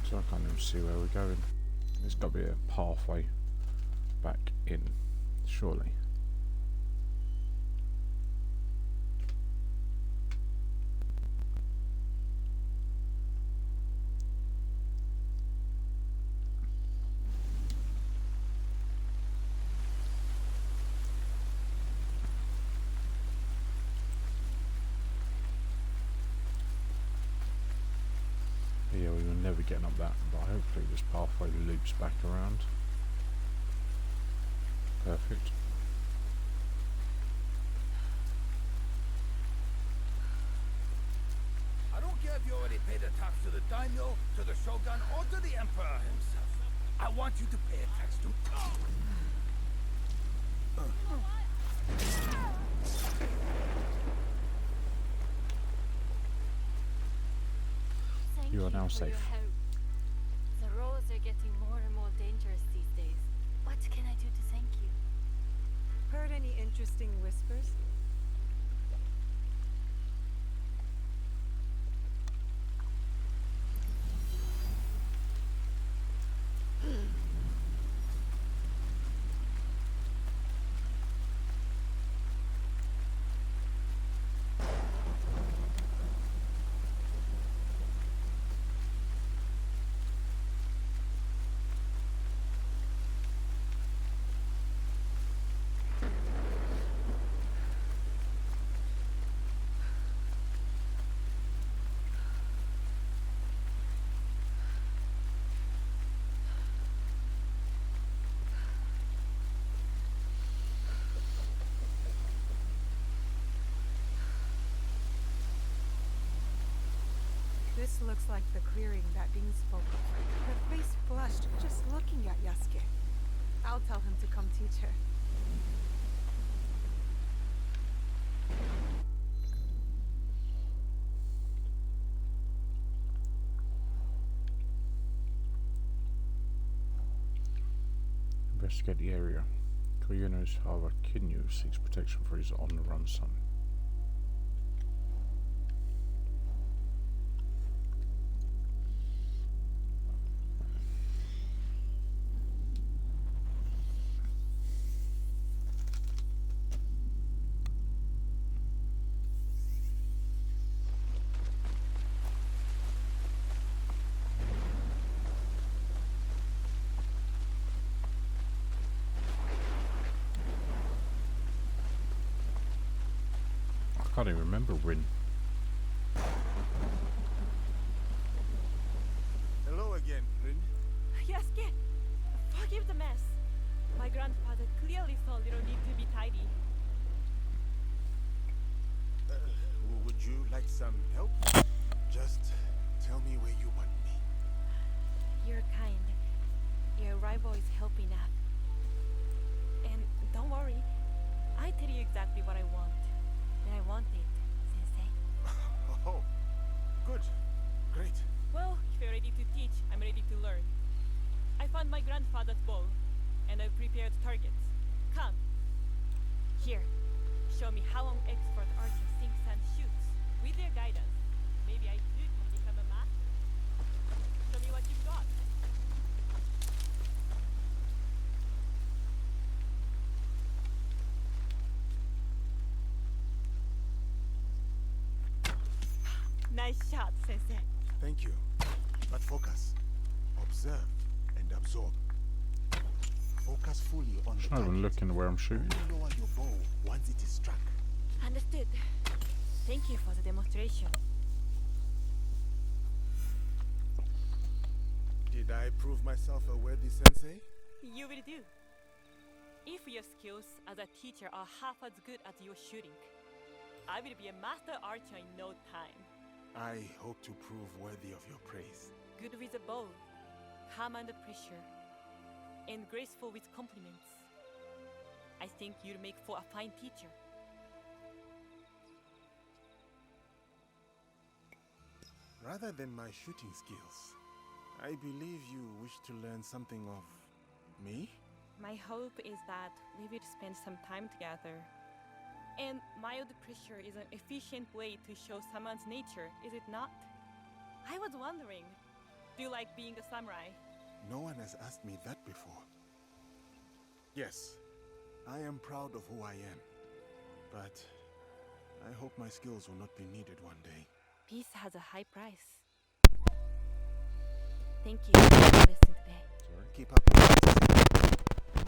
So I can't even see where we're going. There's got to be a pathway back in, surely. Yeah, we were never getting up that, but hopefully this pathway loops back around. Perfect. I don't care if you already paid a tax to the daimyo, to the shogun, or to the emperor himself. I want you to pay a tax to... Thank You are now for your safe. help. The roads are getting more and more dangerous these days. What can I do to thank you? Heard any interesting whispers? This looks like the clearing that Dean spoke of. Her face flushed just looking at Yasuke. I'll tell him to come teach her. Investigate the area. Koyuno's father Kinyu seeks protection for his on-the-run son. I can't even remember Rin. Hello again, Rin. Yasuke, forgive the mess. My grandfather clearly saw little need to be tidy. Would you like some help? Just tell me where you want me. You're kind. Your rival is helping out. And don't worry, I tell you exactly what I want. And I want it, Sensei. Oh, good. Great. Well, if you're ready to teach, I'm ready to learn. I found my grandfather's bow, and I've prepared targets. Come. Here. Show me how an expert archer thinks and shoots. With your guidance, maybe I too can become a master. Show me what you've got. Nice shot, Sensei. Thank you. But focus. Observe and absorb. Focus fully on the It's not even target. looking where I'm shooting. Only lower your bow once it is struck. Understood. Thank you for the demonstration. Did I prove myself a worthy sensei? You will do. If your skills as a teacher are half as good as your shooting, I will be a master archer in no time. I hope to prove worthy of your praise. Good with a bow, calm under pressure, and graceful with compliments. I think you'll make for a fine teacher. Rather than my shooting skills, I believe you wish to learn something of me? My hope is that we will spend some time together. And mild pressure is an efficient way to show someone's nature, is it not? I was wondering, do you like being a samurai? No one has asked me that before. Yes, I am proud of who I am. But I hope my skills will not be needed one day. Peace has a high price. Thank you for your lesson today. Sorry. Keep up your practice.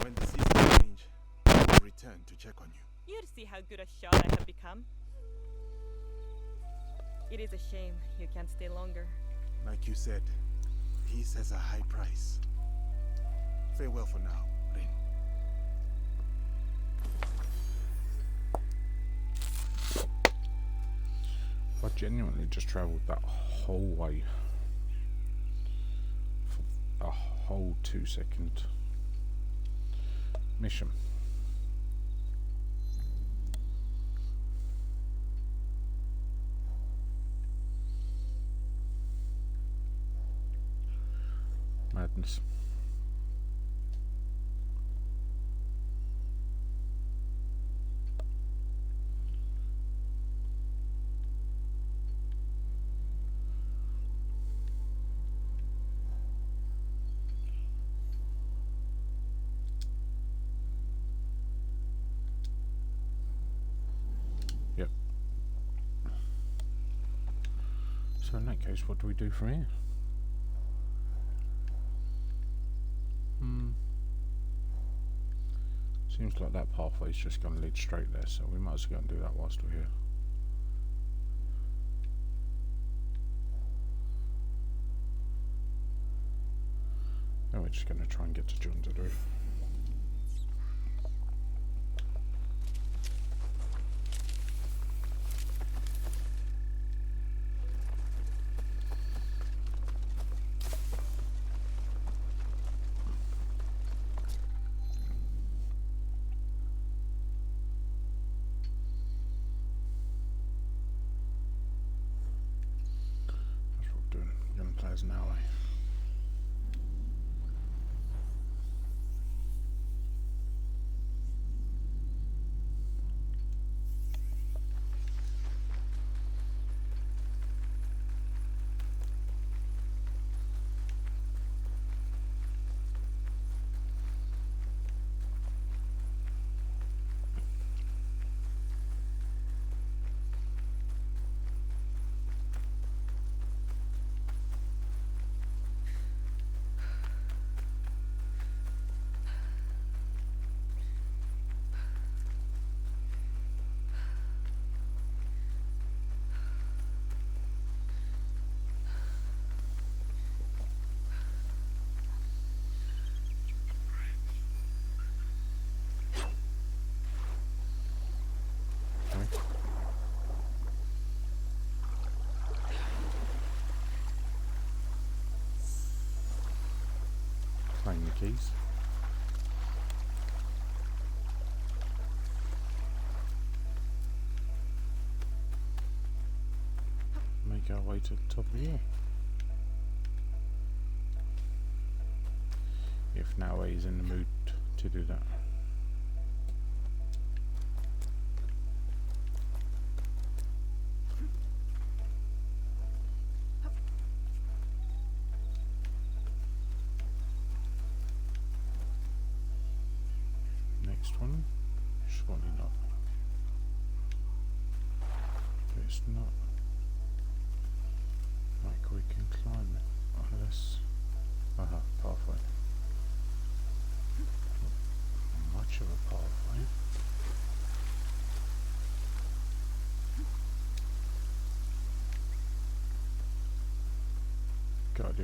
When the seasons change, I will return to check on you. You'll see how good a shot I have become. It is a shame you can't stay longer. Like you said, peace has a high price. Farewell for now, Rin. I genuinely just travelled that whole way for a whole 2-second mission. Madness. Yep. So in that case, what do we do from here? Seems like that pathway is just going to lead straight there, so we might as well go and do that whilst we're here. Then we're just going to try and get to John to do it. As an ally. Find the keys. Make our way to the top of here. If now he's in the mood to do that. Next one, surely not. It's not.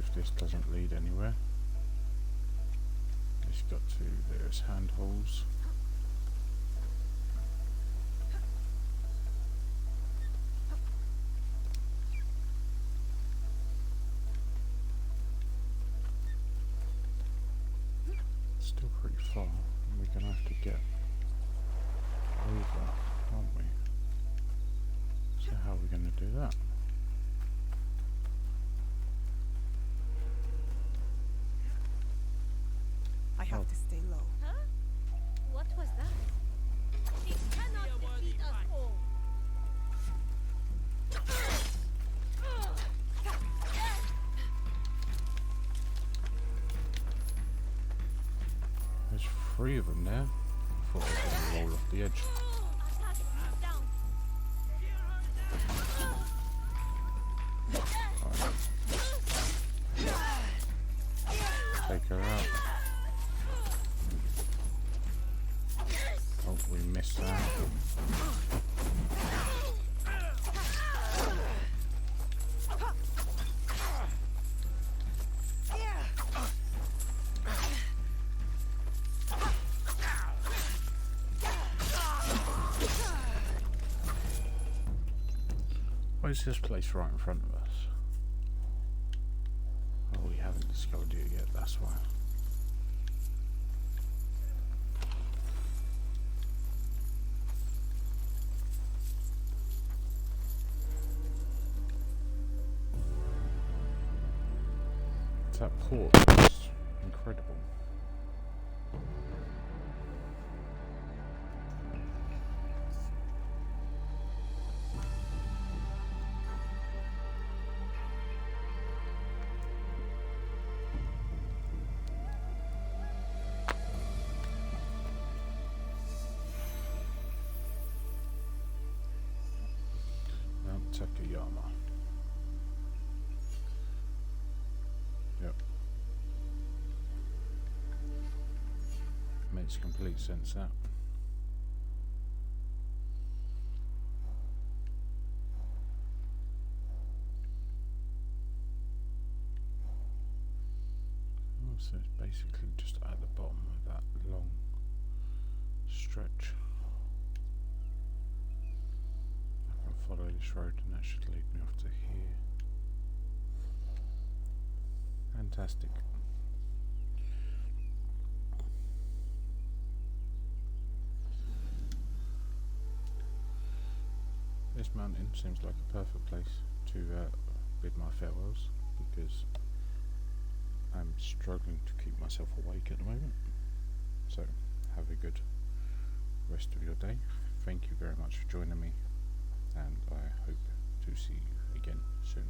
if this doesn't lead anywhere. It's got to, there's handholds. Still pretty far. We're gonna have to get over, aren't we? So how are we gonna do that? I have to stay low. Huh? What was that? It cannot defeat us all. There's 3 of them there. I thought I was gonna roll off the edge. Attack down. Take her out. Oh, we missed that. Where's this place right in front of us? Oh, we haven't discovered it yet, that's why. That port is incredible. Mount Takayama. Yep. Makes complete sense, that. Oh, so it's basically just at the bottom of that long stretch. I can follow this road and that should lead me off to here. Fantastic. This mountain seems like a perfect place to bid my farewells, because I'm struggling to keep myself awake at the moment. So have a good rest of your day. Thank you very much for joining me, and I hope to see you again soon.